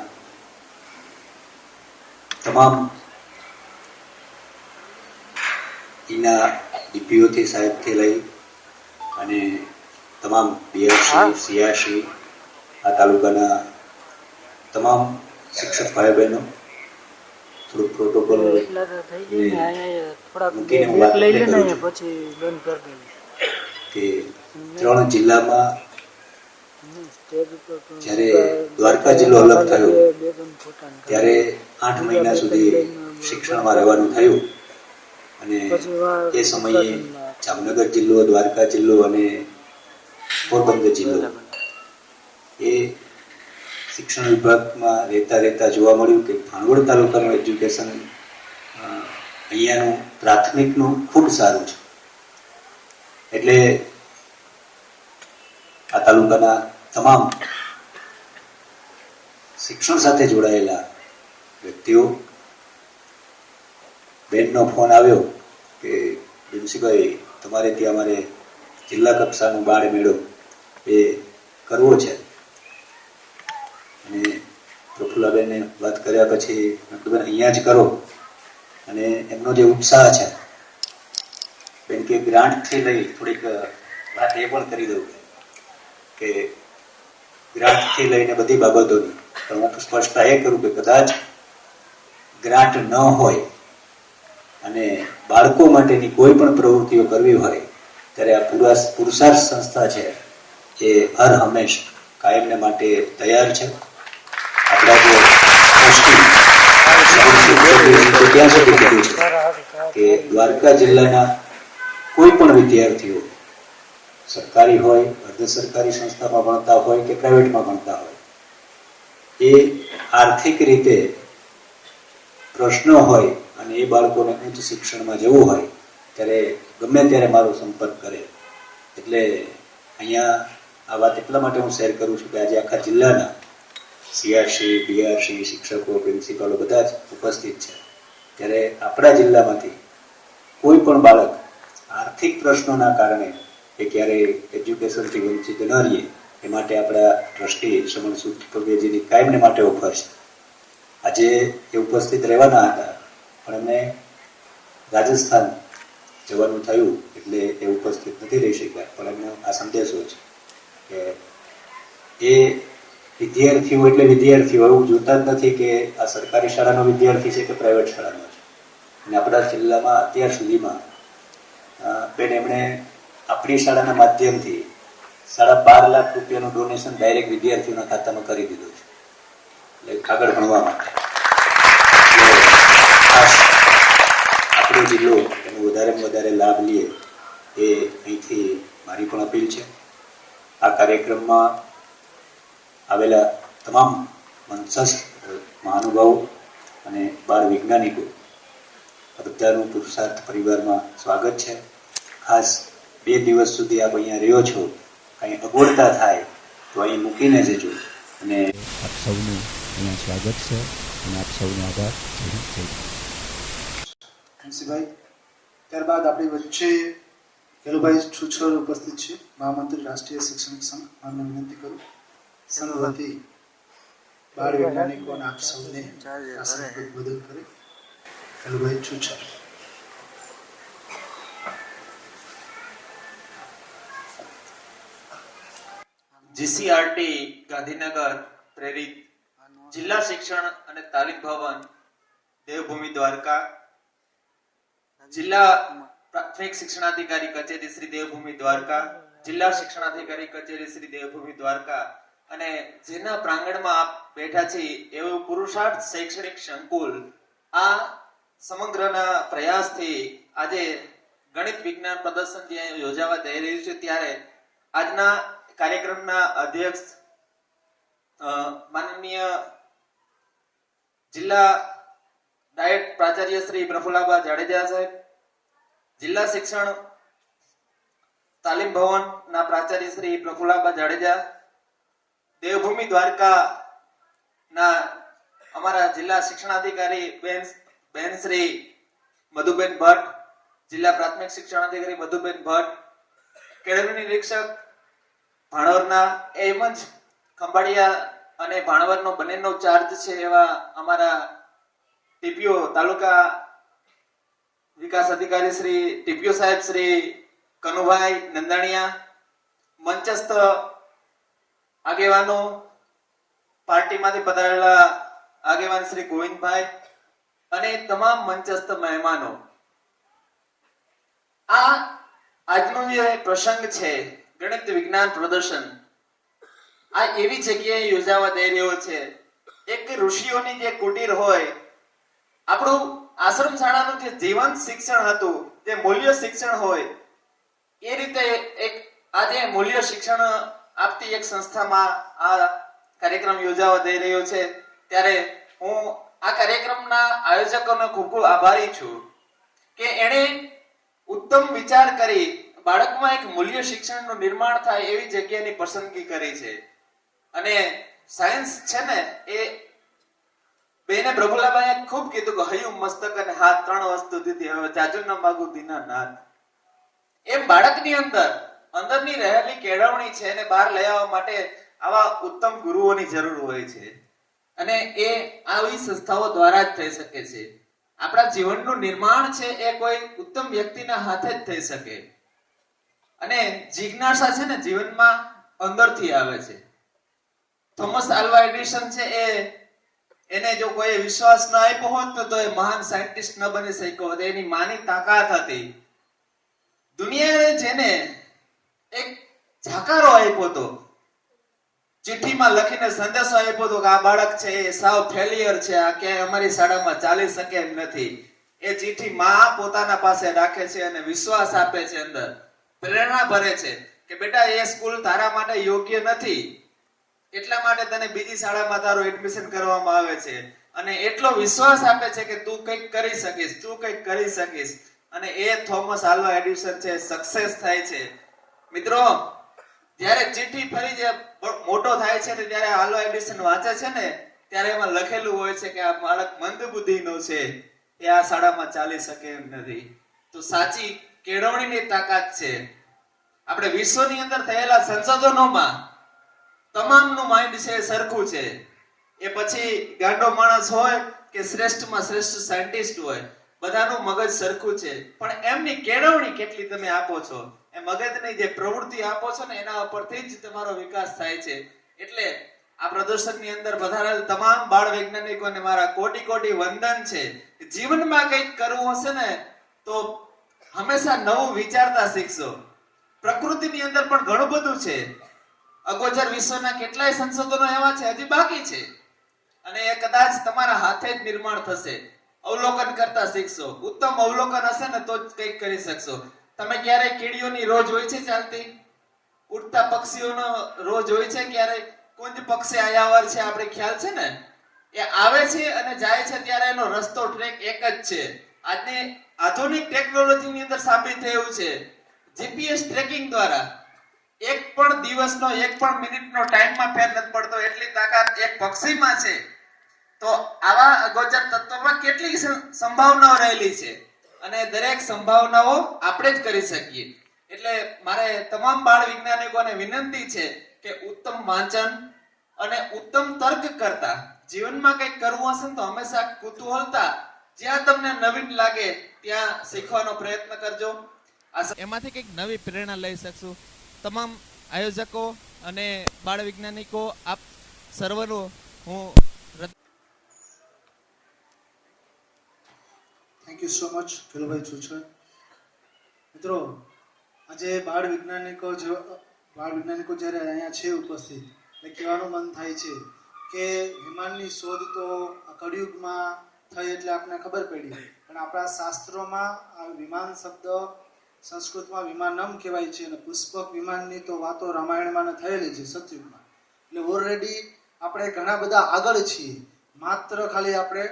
તમામ એના ડીપીઓથી સાહેબથી લઈ અને તમામ બીઆરસી સીઆરસી આ તાલુકાના તમામ શિક્ષક ભાઈ બહેનો થોડુંક પ્રોટોકોલ મૂકીને હું વાત કરું છું કે 3 જિલ્લામાં જ્યારે દ્વારકા જિલ્લો અલગ થયો ત્યારે 8 મહિના સુધી શિક્ષણમાં રહેવાનું થયું અને એ સમયે જામનગર જિલ્લો, દ્વારકા જિલ્લો અને પોરબંદર જિલ્લો એ શિક્ષણ વિભાગમાં રહેતા જોવા મળ્યું કે ભાણવડ તાલુકાનું એજ્યુકેશન અહીંયાનું પ્રાથમિકનું ખૂબ સારું છે. એટલે આ તાલુકાના તમામ શિક્ષણ સાથે જોડાયેલા વ્યક્તિઓ બેનનો ફોન આવ્યો કે ભીમસિંહભાઈ તમારે ત્યાં અમારે જિલ્લા કક્ષાનો બાળ મેળો એ કરવો છે. અને પ્રફુલ્લાબેનને વાત કર્યા પછી મેં કીધું અહીંયા જ કરો. અને એમનો જે ઉત્સાહ છે બેન કે ગ્રાન્ટથી લઈ થોડીક વાત એ પણ કરી દઉં કે ગ્રાન્ટથી લઈને બધી બાબતોની પણ હું સ્પષ્ટતા એ કરું કે કદાચ ગ્રાન્ટ ન હોય અને બાળકો માટેની કોઈ પણ પ્રવૃત્તિઓ કરવી હોય ત્યારે આ પુરુષાર્થ સંસ્થા છે એ હર હંમેશ કાયમને માટે તૈયાર છે. આપણા જે ત્યાં સુધી કીધું છે કે દ્વારકા જિલ્લાના કોઈ પણ વિદ્યાર્થીઓ સરકારી હોય, અર્ધ સરકારી સંસ્થામાં ભણતા હોય કે પ્રાઇવેટમાં ભણતા હોય, એ આર્થિક રીતે પ્રશ્ન હોય અને એ બાળકોને ઉચ્ચ શિક્ષણમાં જવું હોય ત્યારે ગમે ત્યારે મારો સંપર્ક કરે. એટલે અહીંયા આ વાત એટલા માટે હું શેર કરું છું કે આજે આખા જિલ્લાના સીઆરસી, બીઆરસી, શિક્ષકો, પ્રિન્સિપાલો બધા જ ઉપસ્થિત છે. ત્યારે આપણા જિલ્લામાંથી કોઈ પણ બાળક આર્થિક પ્રશ્નોના કારણે કે ક્યારેય એજ્યુકેશનથી વંચિત ન રહીએ એ માટે આપણા ટ્રસ્ટી શ્રમણ સુદ પગેજીની કાયમને માટે ઓફર છે. આજે એ ઉપસ્થિત રહેવાના હતા પણ એમને રાજસ્થાન જવાનું થયું એટલે એ ઉપસ્થિત નથી રહી શક્યા. પણ એમનો આ સંદેશો છે કે એ વિદ્યાર્થીઓ એટલે વિદ્યાર્થીઓ એવું જોતા જ નથી કે આ સરકારી શાળાનો વિદ્યાર્થી છે કે પ્રાઇવેટ શાળાનો છે. અને આપણા જિલ્લામાં અત્યાર સુધીમાં બેન એમણે આપણી શાળાના માધ્યમથી 12.5 લાખ રૂપિયાનું ડોનેશન ડાયરેક્ટ વિદ્યાર્થીઓના ખાતામાં કરી દીધું છે એટલે આગળ ભણવા માટે. ખાસ આપણો જિલ્લો એનો વધારેમાં વધારે લાભ લે એ અહીંથી મારી પણ અપીલ છે. આ કાર્યક્રમમાં આવેલા તમામ મંચસ્થ મહાનુભાવો અને બાળ વૈજ્ઞાનિકો બધાનું પુરુષાર્થ પરિવારમાં સ્વાગત છે. ખાસ 2 દિવસ સુધી આપ અહીંયા રહ્યો છો, કંઈ અગવડતા થાય તો અહીં મૂકીને જજો. અને આપ સૌનું અહીંયા સ્વાગત છે અને આપ સૌનો આભાર. ભીમસિંહભાઈ, ત્યારબાદ આપણી વચ્ચે કેલુભાઈ છુછર ઉપસ્થિત છે, મહામંત્રી રાષ્ટ્રીય શૈક્ષણિક સંઘ. આમને વિનંતી કરું સંઘ વતી બાળ વૈજ્ઞાનિકો અને આપ સૌને સંબોધન કરે. કેલુભાઈ છુછર. જીસીઆરટી ગાંધીનગર પ્રેરિત જિલ્લા શિક્ષણ અને તાલીમ ભવન દેવભૂમિ દ્વારકા, જિલ્લા પ્રાથમિક શિક્ષણાધિકારી કચેરી શ્રી દેવભૂમિ દ્વારકા, જિલ્લા શિક્ષણાધિકારી કચેરી શ્રી દેવભૂમિ દ્વારકા અને જેના પ્રાંગણમાં આપ બેઠા છે એવું પુરુષાર્થ શૈક્ષણિક સંકુલ, આ સમગ્રના પ્રયાસથી આજે ગણિત વિજ્ઞાન પ્રદર્શન ત્યાં યોજાવા જઈ રહ્યું છે. ત્યારે આજના કાર્યક્રમના અધ્યક્ષ માનનીય જિલ્લા ડાયટ પ્રાચાર્ય શ્રી પ્રફુલ્લાબા જાડેજા સાહેબ, જિલ્લા શિક્ષણ તાલીમ ભવનના પ્રાચાર્ય શ્રી પ્રફુલ્લાબા જાડેજા, દેવભૂમિ દ્વારકાના અમારા જિલ્લા શિક્ષણાધિકારી બેન શ્રી મધુબેન ભટ્ટ, જિલ્લા પ્રાથમિક શિક્ષણાધિકારી મધુબેન ભટ્ટ, કેળવણી નિરીક્ષક ભાણવરના એમ જ ખંભાળિયા અને ભાણવરનો બંનેનો ચાર્જ છે એવા અમારા ટીપીઓ તાલુકા વિકાસ અધિકારી શ્રી ટીપીઓ સાહેબ શ્રી કનુભાઈ નંદાણીયા, મંચસ્થ આગેવાનો, પાર્ટીમાંથી પધારેલા આગેવાન શ્રી ગોવિંદભાઈ અને તમામ મંચસ્થ મહેમાનો, આ આજનો જે પ્રસંગ છે ગણિત વિજ્ઞાન પ્રદર્શન, આ એવી જગ્યાએ યોજાવા જઈ રહ્યો છે. એક ઋષિઓની જે કુટીર હોય, આપણું આશ્રમ શાળાનું જે જીવંત શિક્ષણ હતું, જે મૂલ્ય શિક્ષણ હોય, એ રીતે એક આજે મૂલ્ય શિક્ષણ આપતી એક સંસ્થામાં આ કાર્યક્રમ યોજાવા જઈ રહ્યો છે. ત્યારે હું આ કાર્યક્રમના આયોજકોનો ખૂબ ખૂબ આભારી છું કે એણે ઉત્તમ વિચાર કરી બાળકમાં એક મૂલ્ય શિક્ષણનું નિર્માણ થાય એવી જગ્યાની પસંદગી કરી છે. અને સાયન્સ છે ને, એ બેને પ્રભુલાબાઈએ ખૂબ કીધું કે હૈયું મસ્તક અને હાથ ત્રણ વસ્તુ દીધી, હવે જાજુ ન માગું દીના નાથ. એમ બાળકની અંદરની રહેલી કેળવણી છે એને બહાર લઈ આવવા માટે આવા ઉત્તમ ગુરુઓની જરૂર હોય છે. અને એ આવી સંસ્થાઓ દ્વારા જ થઈ શકે છે. આપણા જીવનનું નિર્માણ છે એ કોઈ ઉત્તમ વ્યક્તિના હાથે જ થઈ શકે. અને જિજ્ઞાસા છે ને જીવનમાં અંદરથી આવે છે. થોમસ આલ્વા એડિસન છે એને જો કોઈ વિશ્વાસ ન આપ્યો હોત તો એ મહાન સાયન્ટિસ્ટ ન બની શક્યો હોત. એની માની તાકાત હતી. દુનિયાએ જેને એક જાકારો આપ્યો હતો, ચિઠ્ઠીમાં લખીને સંદેશો આપ્યો હતો કે આ બાળક છે એ સાવ ફેલિયર છે, આ ક્યાંય અમારી શાળામાં ચાલી શકે એમ નથી, એ ચિઠ્ઠી માં પોતાના પાસે રાખે છે અને વિશ્વાસ આપે છે, અંદર પ્રેરણા ભરે છે કે બેટા એ સ્કૂલ તારા માટે યોગ્ય નથી, એટલા માટે તને બીજી શાળામાં તારું એડમિશન કરવામાં આવે છે. અને એટલો વિશ્વાસ આપે છે કે તું કંઈક કરી શકીશ, તું કંઈક કરી શકીશ. અને એ થોમસ આલ્વા એડિસન છે સક્સેસ થાય છે. મિત્રો, જ્યારે ચિઠ્ઠી ફરી જે મોટો થાય છે ને ત્યારે આલ્વા એડિસન વાંચે છે ને ત્યારે એમાં લખેલું હોય છે કે આ બાળક મંદબુદ્ધિનો છે, એ આ શાળામાં ચાલી શકે એમ નથી. તો સાચી કેળવણીની તાકાત છે. આપણે વિશ્વની અંદર થયેલા સંશોધનોમાં તમામનું માઇન્ડ છે સરખું છે. એ પછી ગાંડો માણસ હોય કે શ્રેષ્ઠમાં શ્રેષ્ઠ સાયન્ટિસ્ટ હોય, બધાનું મગજ સરખું છે. પણ એમની કેળવણી કેટલી તમે આપો છો, એ મગજની જે પ્રવૃત્તિ આપો છો ને એના ઉપરથી જ તમારો વિકાસ થાય છે. એટલે આ પ્રદર્શનની અંદર પધારેલ તમામ બાળ વૈજ્ઞાનિકોને મારા કોટી કોટી વંદન છે. જીવનમાં કંઈક કરવું હશે ને તો હંમેશા નવું વિચારતા શીખશો. પ્રકૃતિની અંદર પણ ઘણું બધું છે. અગોચર વિશ્વના કેટલાય સંશોધનો એવા છે હજી બાકી છે, અને એ કદાચ તમારા હાથે જ નિર્માણ થશે. અવલોકન કરતા શીખશો. ઉત્તમ અવલોકન હશે ને તો જ કંઈક કરી શકશો. તમે ક્યારે કીડીઓની રોજ હોય છે ચાલતી, ઉડતા પક્ષીઓનો રોજ હોય છે ક્યારે, કુંજ પક્ષી આયાવર છે, આપણે ખ્યાલ છે ને, એ આવે છે અને જાય છે ત્યારે એનો રસ્તો ટ્રેક એક જ છે. આજની આધુનિક ટેકનોલોજીની અંદર સાબિત થયું છે જીપીએસ ટ્રેકિંગ દ્વારા એક પણ દિવસનો એક પણ મિનિટનો ટાઈમમાં ફેર નથી પડતો, એટલી તાકાત એક પક્ષીમાં છે. તો આવા અગોચર તત્વોમાં કેટલી સંભાવનાઓ રહેલી છે, અને દરેક સંભાવનાઓ આપણે જ કરી શકીએ. એટલે મારે તમામ બાળ વૈજ્ઞાનિકોને વિનંતી છે કે ઉત્તમ વાંચન અને ઉત્તમ તર્ક કરતા જીવનમાં કંઈક કરવું હશે તો હંમેશા કુતૂહલતા, જ્યાં તમને નવીન લાગે ત્યાં શીખવાનો પ્રયત્ન કરજો. એમાંથી કંઈક નવી પ્રેરણા લઈ શકશું. તમામ આયોજકો અને બાળ વૈજ્ઞાનિકો આપ સર્વનો હું થેન્ક યુ સો મચ ખેલુભાઈ ચુચર. મિત્રો, આજે બાળ વૈજ્ઞાનિકો જ્યારે અહીંયા છે ઉપસ્થિત, એટલે કહેવાનું મન થાય છે કે વિમાનની શોધ તો આ કળિયુગમાં થઈ એટલે આપણને ખબર પડી, પણ આપણા શાસ્ત્રોમાં આ વિમાન શબ્દ સંસ્કૃતમાં વિમાનમ કહેવાય છે અને પુષ્પક વિમાનની તો વાતો રામાયણમાં થયેલી છે સતયુગમાં. એટલે ઓલરેડી આપણે ઘણા બધા આગળ છીએ. માત્ર ખાલી આપણે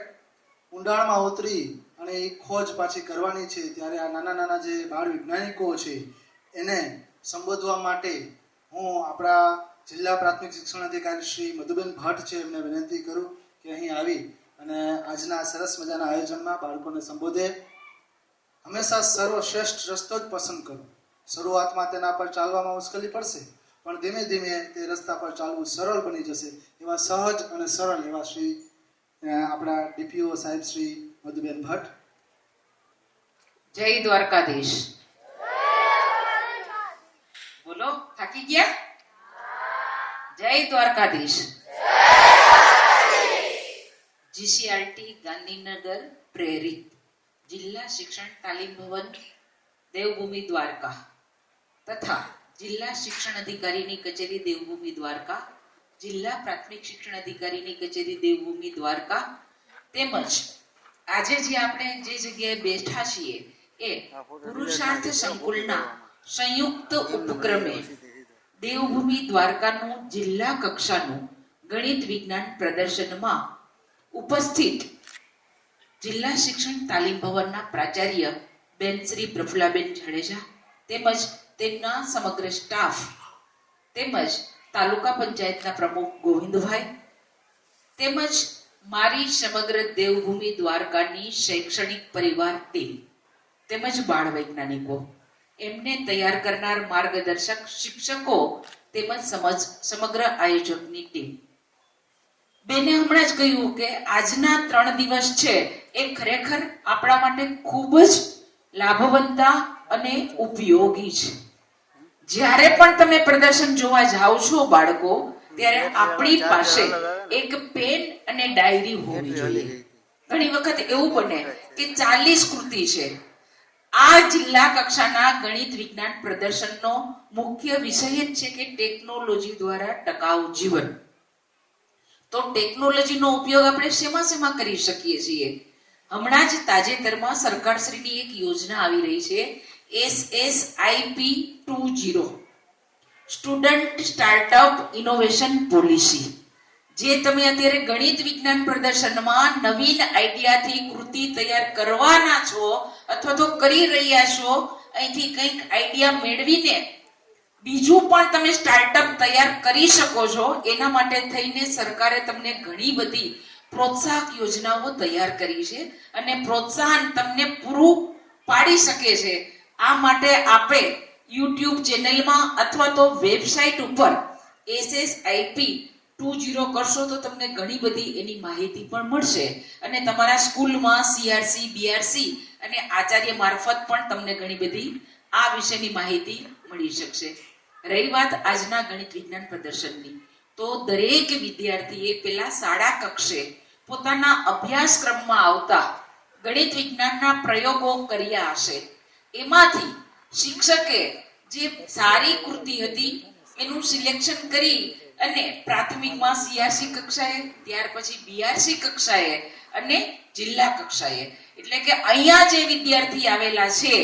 ઊંડાણમાં ઉતરી અને એ ખોજ પાછી કરવાની છે. ત્યારે આ નાના નાના જે બાળ વૈજ્ઞાનિકો છે એને સંબોધવા માટે હું આપણા જિલ્લા પ્રાથમિક શિક્ષણ અધિકારી શ્રી મધુબેન ભટ્ટ છે એમને વિનંતી કરું કે અહીં આવી અને આજના સરસ મજાના આયોજનમાં બાળકોને સંબોધે. હંમેશા સર્વશ્રેષ્ઠ રસ્તો જ પસંદ કરો. શરૂઆતમાં તેના પર ચાલવામાં મુશ્કેલી પડશે, પણ ધીમે ધીમે તે રસ્તા પર ચાલવું સરળ બની જશે. એવા સહજ અને સરળ એવા શ્રી આપણા ડીપીઓ સાહેબ શ્રી મધુબેન ભટ્ટ. જય દ્વારકાધીશ. બોલો, થાકી ગયા? જય દ્વારકાધીશ. જીસીઆરટી ગાંધીનગર પ્રેરિત જિલ્લા શિક્ષણ તાલીમ ભવન દેવભૂમિ દ્વારકા તથા જિલ્લા શિક્ષણ અધિકારીની કચેરી દેવભૂમિ દ્વારકા, જિલ્લા પ્રાથમિક શિક્ષણ અધિકારીની કચેરી દેવભૂમિ દ્વારકા તેમજ આજે જે આપણે જે જગ્યાએ બેઠા છીએ એ પુરુષાર્થ સંકુલના સંયુક્ત ઉપક્રમે દેવભૂમિ દ્વારકાનું જિલ્લા કક્ષાનું ગણિત વિજ્ઞાન પ્રદર્શનમાં ઉપસ્થિત જિલ્લા શિક્ષણ તાલીમ ભવનના પ્રાચાર્ય બેન શ્રી પ્રફુલ્લાબેન જાડેજા તેમજ તેમના સમગ્ર સ્ટાફ તેમજ તાલુકા પંચાયતના પ્રમુખ ગોવિંદભાઈ તેમજ મારી સમગ્ર દેવભૂમિ દ્વારકાની શૈક્ષણિક પરિવાર ટીમ તેમજ બાળ વૈજ્ઞાનિકો, એમને તૈયાર કરનાર માર્ગદર્શક શિક્ષકો તેમજ સમગ્ર આયોજકની ટીમ. બેને હમણાં જ કહ્યું કે આજના 3 દિવસ છે એ ખરેખર આપણા માટે ખૂબ જ લાભવંતા અને ઉપયોગી છે. જ્યારે પણ તમે પ્રદર્શન જોવા જાઓ છો બાળકો, ત્યારે આપણી પાસે એક પેન અને ડાયરી હોવી જોઈએ. ઘણી વખત એવું બને કે 40 કૃતિ છે. આ જિલ્લા કક્ષાના ગણિત વિજ્ઞાન પ્રદર્શનનો મુખ્ય વિષય જ છે કે ટેકનોલોજી દ્વારા ટકાઉ જીવન. તો ટેકનોલોજીનો ઉપયોગ આપણે શેમાં કરી શકીએ છીએ? હમણાં જ તાજેતરમાં સરકારશ્રીની એક યોજના આવી રહી છે SSIP 20 student startup innovation policy. જે તમે અત્યારે ગણિત વિજ્ઞાન પ્રદર્શનમાં નવીન આઈડિયાથી કૃતિ તૈયાર કરવાના છો અથવા તો કરી રહ્યા છો, અહીંથી કંઈક આઈડિયા મેળવીને બીજું પણ તમે સ્ટાર્ટઅપ તૈયાર કરી શકો છો. એના માટે થઈને સરકારે તમને ઘણી બધી પ્રોત્સાહક યોજનાઓ તૈયાર કરી છે અને પ્રોત્સાહન તમને પૂરું પાડી શકે છે. આ માટે આપે YouTube ચેનલમાં અથવા તો વેબસાઇટ ઉપર SSIP 20 કરશો તો તમને ઘણી બધી એની માહિતી પણ મળશે અને તમારા સ્કૂલમાં CRC, BRC અને આચાર્ય મારફત પણ તમને ઘણી બધી આ વિશેની માહિતી મળી શકશે. રહી વાત આજના ગણિત વિજ્ઞાન પ્રદર્શનની, તો દરેક વિદ્યાર્થીએ પેલા શાળા કક્ષે પોતાના અભ્યાસક્રમમાં આવતા ગણિત વિજ્ઞાનના પ્રયોગો કર્યા હશે. એમાંથી શિક્ષકે જે સારી કૃતિ હતી એનું સિલેક્શન કરી અને પ્રાથમિકમાં CRC કક્ષાએ, ત્યાર પછી BRC કક્ષાએ અને જિલ્લા કક્ષાએ, એટલે કે અહીંયા જે વિદ્યાર્થી આવેલા છે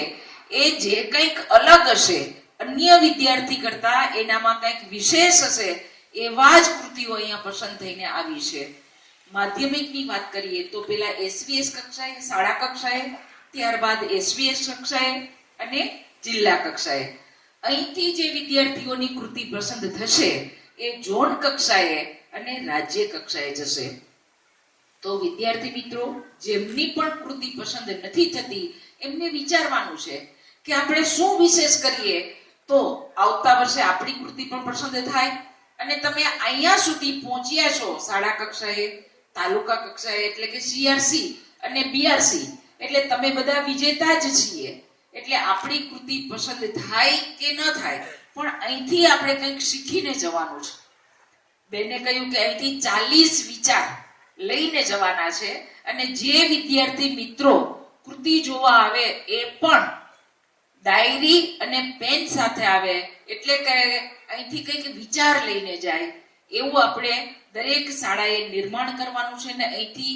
એ જે કંઈક અલગ હશે, અન્ય વિદ્યાર્થી કરતા એનામાં કંઈક વિશેષ હશે, એવા જ કૃતિઓ અહીંયા પસંદ થઈને આવી છે. માધ્યમિકની વાત કરીએ તો પેલા SVS કક્ષાએ, શાળા કક્ષાએ, ત્યારબાદ SVS કક્ષાએ અને જિલ્લા કક્ષાએ. અહીંથી જે વિદ્યાર્થીઓની કૃતિ પસંદ થશે એ ઝોન કક્ષાએ અને રાજ્ય કક્ષાએ જશે. તો વિદ્યાર્થી મિત્રો, જેમની પણ કૃતિ પસંદ નથી થતી એમને વિચારવાનું છે કે આપણે શું વિશેષ કરીએ તો આવતા વર્ષે આપણી કૃતિ પણ પસંદ થાય અને તમે અહીંયા સુધી પહોંચ્યા છો શાળા કક્ષાએ, તાલુકા કક્ષાએ એટલે કે CRC અને BRC, એટલે તમે બધા વિજેતા જ છીએ. એટલે આપણી કૃતિ પસંદ થાય કે ન થાય, પણ અહીંથી આપણે કંઈક શીખીને જવાનું છે. બેને કહ્યું કે અહીંથી 40 વિચાર લઈને જવાના છે અને જે વિદ્યાર્થી મિત્રો કૃતિ જોવા આવે એ પણ ડાયરી અને પેન સાથે આવે, એટલે કે અહીંથી કંઈક વિચાર લઈને જાય એવું આપણે દરેક શાળાએ નિર્માણ કરવાનું છે. ને અહીંથી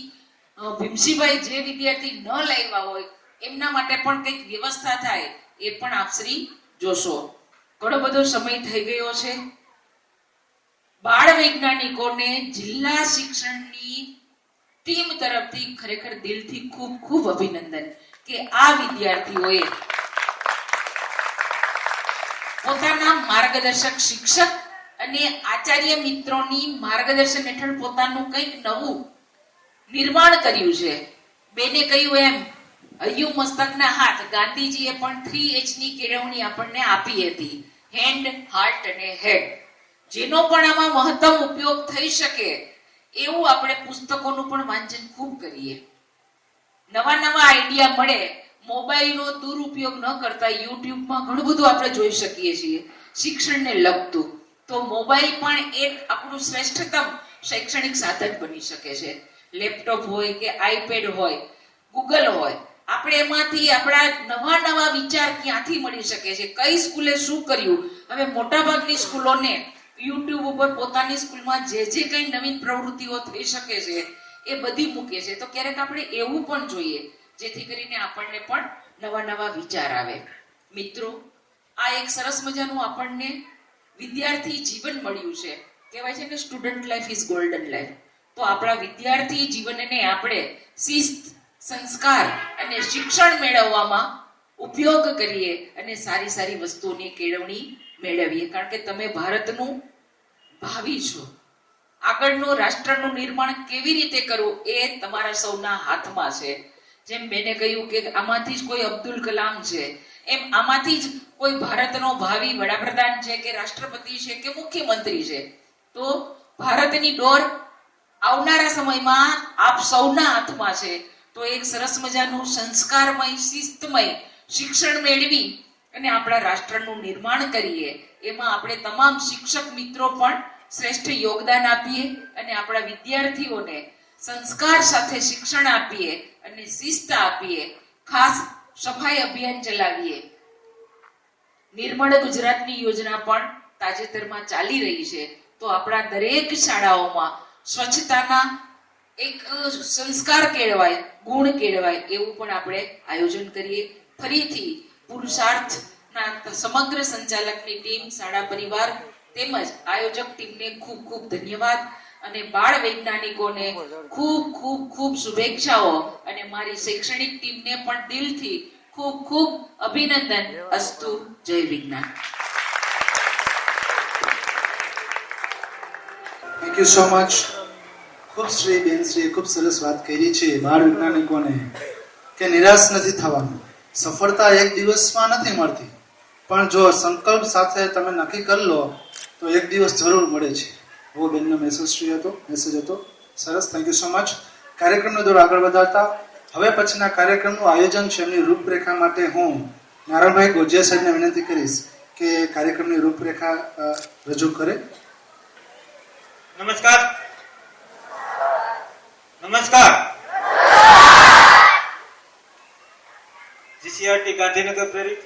ભીમસીભાઈ જે વિદ્યાર્થી ન લાવ્યા હોય એમના માટે પણ કંઈક વ્યવસ્થા થાય એ પણ આપ શ્રી જોશો. ઘણો બધો સમય થઈ ગયો છે. બાળ વૈજ્ઞાનિકોને જિલ્લા શિક્ષણની ટીમ તરફથી ખરેખર દિલથી ખૂબ ખૂબ અભિનંદન કે આ વિદ્યાર્થીઓએ પોતાના માર્ગદર્શક શિક્ષક અને આચાર્ય મિત્રોની માર્ગદર્શન હેઠળ પોતાનું કંઈક નવું નિર્માણ કર્યું છે. બેને કહ્યું એમ હૈયું મસ્તકના હાથ, ગાંધીજીએ પણ 3H ની કેળવણી આપણને આપી હતી, હેન્ડ, હાર્ટ અને હેડ. જેનો પણ આમાં મહત્તમ ઉપયોગ થઈ શકે એવું આપણે પુસ્તકોનું પણ વાંચન ખૂબ કરીએ. નવા નવા આઈડિયા મળે. મોબાઈલનો દુરુપયોગ ન કરતા યુટ્યુબમાં ઘણું બધું આપણે જોઈ શકીએ છીએ શિક્ષણને લગતું. તો મોબાઈલ પણ એક આપણું શ્રેષ્ઠતમ શૈક્ષણિક સાધન બની શકે છે. લેપટોપ હોય કે આઈપેડ હોય, ગૂગલ હોય, આપણે એમાંથી આપણા નવા વિચાર ક્યાંથી મળી શકે છે, કઈ સ્કૂલે શું કર્યું. હવે મોટાભાગની સ્કૂલોને યુટ્યુબ ઉપર પોતાની સ્કૂલમાં જે કઈ નવીન પ્રવૃત્તિઓ થઈ શકે છે એ બધી મૂકે છે. તો ક્યારેક આપણે એવું પણ જોઈએ જેથી કરીને આપણને પણ નવા વિચાર આવે. મિત્રો, આ એક સરસ મજાનું આપણને વિદ્યાર્થી જીવન મળ્યું છે. કહેવાય છે ને student life is golden life. તો આપણા વિદ્યાર્થી જીવનને આપણે શિસ્ત, સંસ્કાર અને શિક્ષણ મેળવવામાં ઉપયોગ કરીએ અને સારી વસ્તુઓની કેળવણી મેળવીએ. કારણ કે તમે ભારતનું ભાવિ છો. આગળનું રાષ્ટ્રનું નિર્માણ કેવી રીતે કરવું એ તમારા સૌના હાથમાં છે. જેમ બેને કહ્યું કે આમાંથી જ કોઈ અબ્દુલ કલામ છે, એમ આમાંથી જ કોઈ ભારતનો ભાવિ વડાપ્રધાન છે કે રાષ્ટ્રપતિ છે કે મુખ્યમંત્રી છે. તો ભારતની ડોર આવનારા સમયમાં આપ સૌના હાથમાં છે. તો એક સરસ મજાનું સંસ્કારમય, શિસ્તમય શિક્ષણ મેળવી અને આપણા રાષ્ટ્રનું નિર્માણ કરીએ. એમાં આપણે તમામ શિક્ષક મિત્રો પણ શ્રેષ્ઠ યોગદાન આપીએ અને આપણા વિદ્યાર્થીઓને સંસ્કાર સાથે શિક્ષણ આપીએ અને શિસ્ત આપીએ. ખાસ સફાઈ અભિયાન ચલાવીએ. નિર્મળ ગુજરાતની યોજના પણ તાજેતરમાં ચાલી રહી છે. તો આપણા દરેક શાળાઓમાં સ્વચ્છતાના એક સંસ્કાર કેળવાય, ગુણ કેળવાય એવું પણ આપણે આયોજન કરીએ. ફરીથી પુરુષાર્થના સમગ્ર સંચાલકની ટીમ, શાળા પરિવાર તેમજ આયોજક ટીમને ખૂબ ખૂબ ધન્યવાદ અને બાળ વૈજ્ઞાનિકોને ખૂબ શુભેચ્છાઓ અને મારી શૈક્ષણિક ટીમને પણ દિલથી ખૂબ અભિનંદન. અસ્તુ. જય વિજ્ઞાન. Thank you so much. બેનશ્રીએ ખૂબ સરસ વાત કરી છે બાળ વૈજ્ઞાનિકોને કે નિરાશ નથી થવાનું. સફળતા એક દિવસમાં નથી મળતી, પણ જો સંકલ્પ સાથે તમે નક્કી કરી લો તો એક દિવસ જરૂર મળે છે. એવો બેનનો મેસેજ હતો. સરસ. Thank you so much. કાર્યક્રમનો દોર આગળ વધારતા હવે પછીના કાર્યક્રમનું આયોજન છે એમની રૂપરેખા માટે હું નારાયણભાઈ ગોજિયા સાહેબને વિનંતી કરીશ કે કાર્યક્રમની રૂપરેખા રજૂ કરે. નમસ્કાર. જીસીઆરટી ગાંધીનગર પ્રેરિત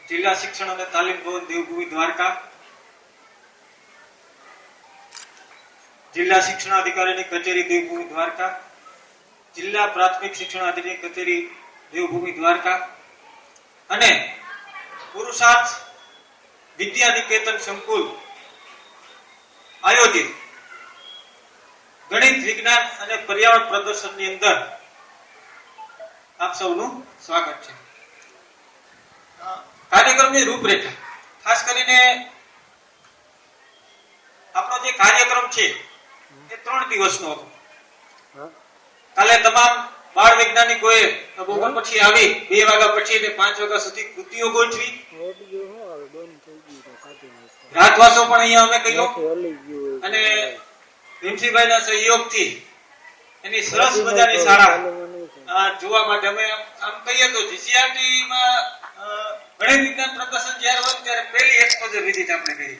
જિલ્લા શિક્ષણ અને તાલીમ ભવન દેવભૂમિ દ્વારકા, જિલ્લા શિક્ષણાધિકારીની કચેરી દેવભૂમિ દ્વારકા, જિલ્લા પ્રાથમિક શિક્ષણાધિકારી કચેરી દેવભૂમિ દ્વારકા અને પુરુષાર્થ વિદ્યા નિકેતન સંકુલ આયોજિત ગણિત, વિજ્ઞાન અને પર્યાવરણ પ્રદર્શનની અંદર આપ સૌનું સ્વાગત છે. કાર્યક્રમની રૂપરેખા ખાસ કરીને આપણો જે કાર્યક્રમ છે એ 3 દિવસનો હતો. કાલે તમામ બાળ વૈજ્ઞાનિકોએ બપોર પછી આવી 2 વાગ્યા પછી 5 વાગ્યા સુધી કૃતિઓ ગોઠવી. રાતવાસો પણ અહીંયા અમે કર્યો અને ભીમસિંહભાઈના સહયોગથી એની સરસ મજાની શાળા જોવા માટે અમે આમ કહીએ તો જીસીઆરટી માં ગણિત વિજ્ઞાન પ્રદર્શન જ્યારે હોય ત્યારે પહેલી એક્સપોઝર વિઝિટ આપણે કરી.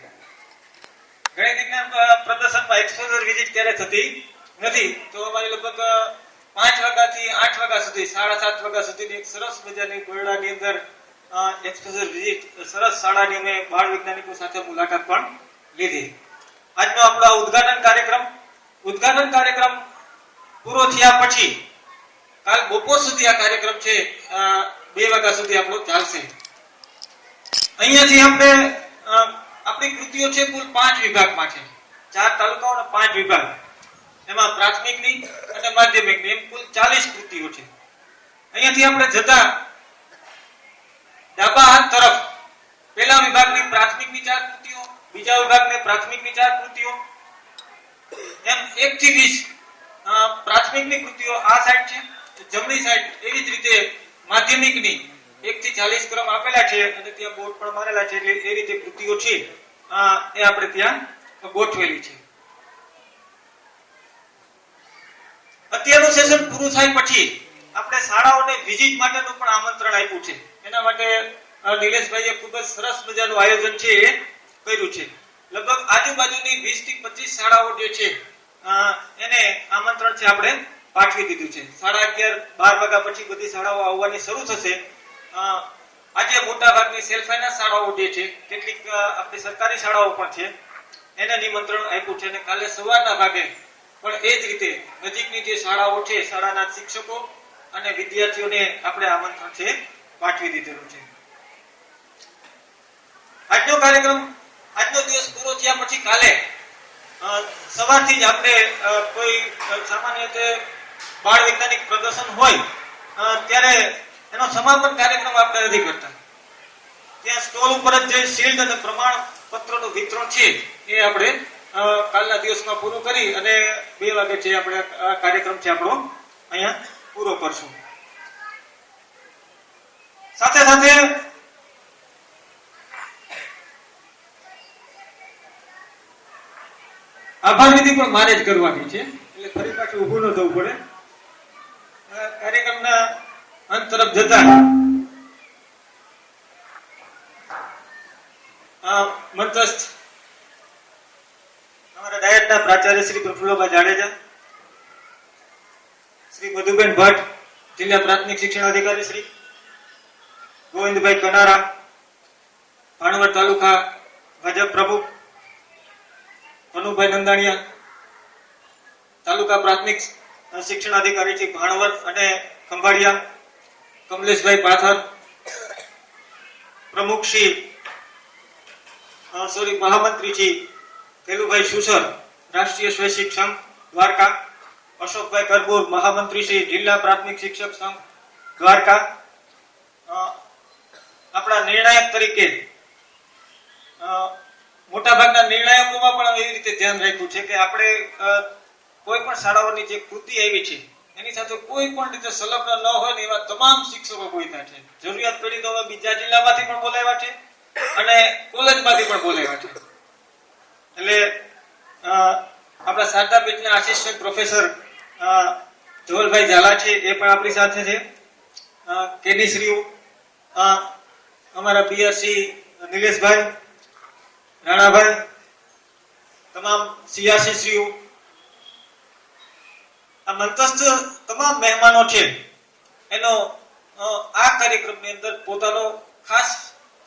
ગણિત વિજ્ઞાન પ્રદર્શનમાં એક્સપોઝર વિઝિટ ક્યારે થતી નથી. તો અમારી લગભગ 5 વાગ્યાથી 8 વાગ્યા સુધી 7:30 વાગ્યા સુધીની એક સરસ મજાની ગોરડાની અંદર એક્સપોઝર વિઝિટ સરસ શાળાની અમે બાળ વૈજ્ઞાનિકો સાથે મુલાકાત પણ લીધી. આજનો આપણો ઉદ્ઘાટન કાર્યક્રમ પૂરો થયા પછી કાલ બપોર સુધી આ કાર્યક્રમ છે 2 વાગ્યા સુધી આપણું ચાલશે. અહીંયાથી આપણે આપણી કૃતિઓ છે કુલ 5 વિભાગમાં છે. 4 તાલુકાઓ અને 5 વિભાગ, એમાં પ્રાથમિકની અને માધ્યમિકની એમ કુલ 40 કૃતિઓ છે. અહીંયાથી આપણે જતા ડાબા હાથ તરફ પહેલા વિભાગની પ્રાથમિકની 4 કૃતિઓ, બીજા વિભાગની પ્રાથમિકની 4 કૃતિઓ, એમ 1 થી 20 પ્રાથમિકની કૃતિઓ આ સાઈડ છે. જમણી સાઈડ એવી જ રીતે માધ્યમિકની 1 થી 40 ક્રમ આપેલા છે અને ત્યાં બોર્ડ પણ મારેલા છે. એટલે એ રીતે કૃતિઓ છે એ આપણે ત્યાં ગોઠવેલી છે. અત્યારનું સેશન પૂરું થાય પછી આપણે શાળાઓને વિઝિટ માટેનું પણ આમંત્રણ આપ્યું છે. એના માટે નિલેશભાઈએ ખૂબ જ સરસ મજાનું આયોજન છે એ કર્યું છે. લગભગ આજુબાજુની 20 થી 25 શાળાઓ જે છે એને આમંત્રણ છે આપણે પાઠવી દીધું છે. 11:30 12 વાગ્યા પછી બધી શાળાઓ આવવાની શરૂ થશે. આજે મોટા ભાગની સેલ્ફ ફાઇનાન્સ શાળાઓ જે છે, કેટલીક આપણી સરકારી શાળાઓ પણ છે, એને નિમંત્રણ આપ્યું છે. અને કાલે સવારના ભાગે પણ એ જ રીતે નજીકની જે શાળાઓ છે, શાળાના શિક્ષકો અને વિદ્યાર્થીઓને આપણે આમંત્રણ છે પાઠવી દીધેલું છે. આજનો કાર્યક્રમ, આજનો દિવસ પૂરો થયા પછી કાલે સવારથી જ આપણે કોઈ સામાન્ય રીતે બાળ વૈજ્ઞાનિક પ્રદર્શન હોય ત્યારે એનો સમાપન કાર્યક્રમ આપણે નથી કરતા. ત્યાં સ્ટોલ ઉપર જ જે શિલ્ડ અને પ્રમાણપત્રનું વિતરણ છે એ આપણે કાલના દિવસમાં પૂરું કરી અને 2 વાગે છે આપણે આ કાર્યક્રમ છે આપણો અહીંયા પૂરો કરશું. સાથે સાથે આભાર વિધિ પણ મારે જ કરવાની છે, એટલે ફરી પાછું ઊભું ન થવું પડે. કાર્યક્રમના અંત તરફ જતા મંચસ્થ અમારા ડાયટના પ્રાચાર્ય શ્રી પ્રફુલ્લભાઈ જાડેજા, શ્રી મધુબેન ભટ્ટ, જિલ્લા પ્રાથમિક શિક્ષણ અધિકારી શ્રી ગોવિંદભાઈ કનારા, ભાણવડ તાલુકા ભાજપ પ્રમુખ કનુભાઈ નંદાણીયા, તાલુકા પ્રાથમિક શિક્ષણ અધિકારી શ્રી ભાણવડ અને ખંભાળિયા, કમલેશભાઈ પાથર, પ્રમુખ શ્રી મહામંત્રી શ્રી ખેલુભાઈ સુસર, રાષ્ટ્રીય સ્વૈચ્છિક સંઘ દ્વારકા, અશોકભાઈ કરબૂર, મહામંત્રી શ્રી જિલ્લા પ્રાથમિક શિક્ષક સંઘ દ્વારકા. આપણા નિર્ણાયક તરીકે મોટાભાગના નિર્ણાયકોમાં પણ એવી રીતે ધ્યાન રાખ્યું છે કે આપણે કોઈ પણ શાળાઓની જે કૃતિ આવી છે એની સાથે કોઈ પણ રીતે સંલગ્ન ન હોય ને એવા તમામ શિક્ષકો બોલાવ્યા છે. જરૂરિયાત પડી તો બીજા જિલ્લામાંથી પણ બોલાવ્યા છે અને કોલેજમાંથી પણ બોલાવ્યા છે. એટલે આપણા શારદા પીઠના આસિસ્ટન્ટ પ્રોફેસર ધવલભાઈ ઝાલા છે એ પણ આપણી સાથે છે. કેડીશ્રીઓ, અમારા બીઆરસી નિલેશભાઈ, રાણાભાઈ, તમામ સિયાસીશ્રીઓ, આ મંચસ્થ તમામ મહેમાનો છે એનો આ કાર્યક્રમની અંદર પોતાનો ખાસ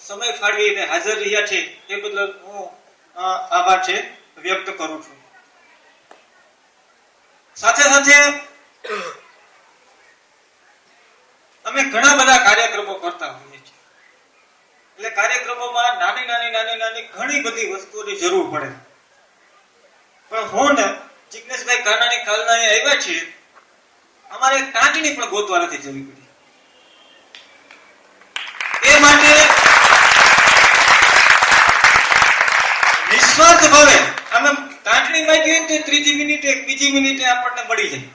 સમય ફાળવીને હાજર રહ્યા છે એ બદલ હું આભાર છે વ્યક્ત કરું છું. સાથે સાથે અમે ઘણા બધા કાર્યક્રમો કરતા હોઈએ છીએ. એટલે કાર્યક્રમોમાં નાની ઘણી બધી વસ્તુઓની જરૂર પડે. પણ હું ને જિગ્નેશભાઈ કાનાણી કાલના અહીંયા આવ્યા છીએ, અમારે ટાંચણી પણ ગોતવા નથી જવી પડી. એ માટે નિસ્વાર્થ ભાવે અમે ટાંચણી માંગી હોય તો 3જી મિનિટે 2જી મિનિટે આપણને મળી જાય.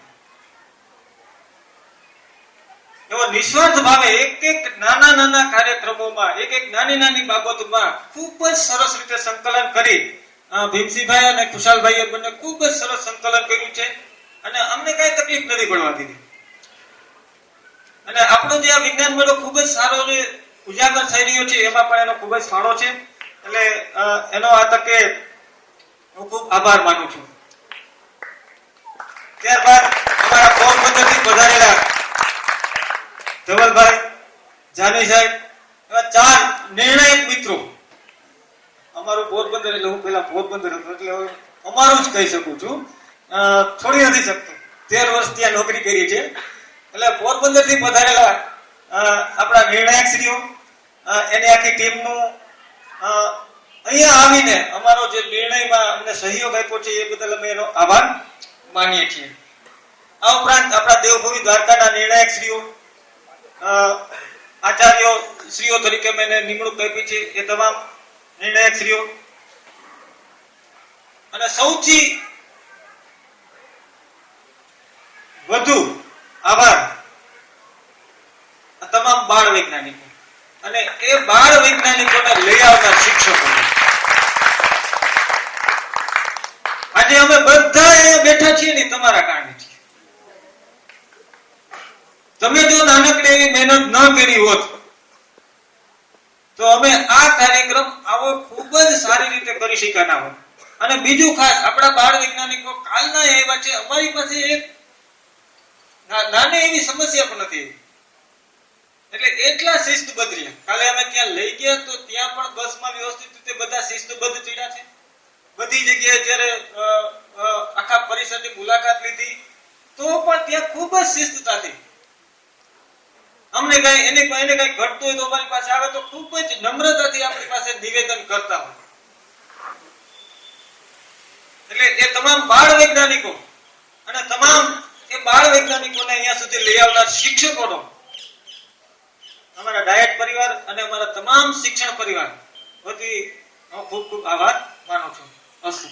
એવો નિસ્વાર્થ ભાવે એક નાના કાર્યક્રમોમાં એક નાની બાબતોમાં ખૂબ જ સરસ રીતે સંકલન કરી ભીમસિંહભાઈ અને ખુશાલભાઈએ બંને ખૂબ જ સરસ સંકલન કર્યું છે અને અમને કઈ તકલીફ નથી પડવા દીધી. અને આપણો જે આ વિજ્ઞાન મેળો ખૂબ જ સારો ઉજાગર થઈ રહ્યો છે એમાં પણ એનો ખૂબ જ ફાળો છે. એટલે એનો આ તકે હું ખૂબ આભાર માનું છું. ત્યારબાદ અમારા પોરબંદરથી પધારેલા ધવલભાઈ, જાની સાહેબ, એવા 4 નિર્ણાયક મિત્રો. અમારું પોરબંદર એટલે હું પેલા પોરબંદર હતો એટલે અમારું જ કહી શકું છું, છોડી નથી શકતો. 13 વર્ષ ત્યાં નોકરી કરી છે. એટલે પોરબંદર થી પધારેલા આપણા નિર્ણાયકશ્રીઓ, એની આખી ટીમનું અહીંયા આવીને અમારો જે નિર્ણયમાં અમને સહયોગ આપ્યો છે એ બદલ અમે એનો આભાર માનીએ છીએ. આ ઉપરાંત આપણા દેવભૂમિ દ્વારકાના નિર્ણાયકશ્રીઓ, આચાર્યો શ્રીઓ તરીકે મેં નિમણૂક આપી છે એ તમામ નિર્ણાયકશ્રીઓ, અને સૌથી વધુ આભાર તમામ બાળ વૈજ્ઞાનિકો અને એ બાળ વૈજ્ઞાનિકોને લઈ આવનાર શિક્ષકો. આજે અમે બધા અહીંયા બેઠા છીએ ને તમારા કારણે છીએ. તમે જો નાનકડી એવી મહેનત ન કરી હોત તો અમે આ કાર્યક્રમ આવો ખૂબ જ સારી રીતે કરી શક્યા ના હોત. અને બીજું ખાસ આપણા બાળ વૈજ્ઞાનિકો કાલના એવા છે, અમારી પાસે એક નાની એવી સમસ્યા પણ નથી, એટલે એટલા શિસ્તબદ્ધ રહ્યા. કાલે અમે ત્યાં લઈ ગયા તો ત્યાં પણ બસમાં વ્યવસ્થિત રીતે બધા શિસ્તબદ્ધ ચડ્યા છે. બધી જગ્યાએ જ્યારે આખા પરિસરની મુલાકાત લીધી તો પણ ત્યાં ખૂબ જ શિસ્તતાથી અમને કઈ એને કઈ ઘટતું હોય તો અમારી પાસે આવે તો ખૂબ જ નમ્રતાથી આપણી પાસે નિવેદન કરતા હોય. એટલે એ તમામ બાળ વૈજ્ઞાનિકો અને તમામ એ બાળ વૈજ્ઞાનિકોને અહીંયા સુધી લઈ આવનાર શિક્ષકોનો અમારા ડાયટ પરિવાર અને અમારા તમામ શિક્ષણ પરિવાર વતી હું ખૂબ ખૂબ આભાર માનું છું. અસ્તુ.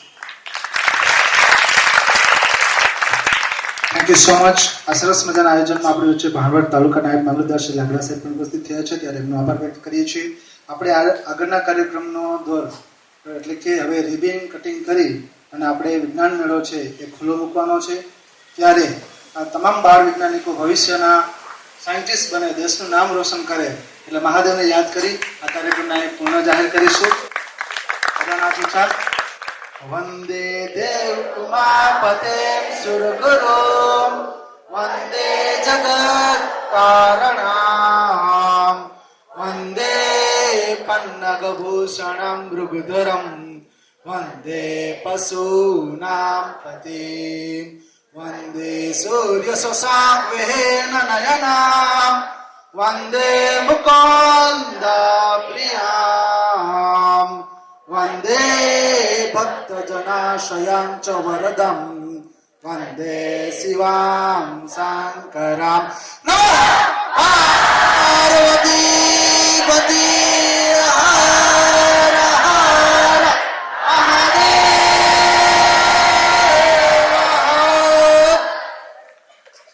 Thank you so much. આ સરસ મજાના આયોજનમાં આપણી વચ્ચે ભાણવડ તાલુકા નાયબ મામલતદાર શ્રી લાગડા સાહેબ પણ ઉપસ્થિત થયા છે, ત્યારે એમનો આભાર વ્યક્ત કરીએ છીએ. આપણે આગળના કાર્યક્રમનો દોર એટલે કે હવે રિબિન કટિંગ કરી અને આપણે વિજ્ઞાન મેળો છે એ ખુલ્લો મૂકવાનો છે. ત્યારે આ તમામ બાળ વૈજ્ઞાનિકો ભવિષ્યના સાયન્ટિસ્ટ બને, દેશનું નામ રોશન કરે, એટલે મહાદેવને યાદ કરી આ કાર્યક્રમને પૂર્ણ જાહેર કરીશું. વંદે દેવ ઉમાપતે સુરગુરુમ વંદે જગત કારણમ વંદે પન્નગભૂષણમ મૃગધરમ વંદે પશુનામ પતિમ વંદે સૂર્ય શશાંકવેન નયનામ વંદે મુકુંદ પ્રિયામ વંદે ભક્તજનાશયં ચ વરદમ વંદે શિવામ શંકરામ પાર્વતી પતિ હર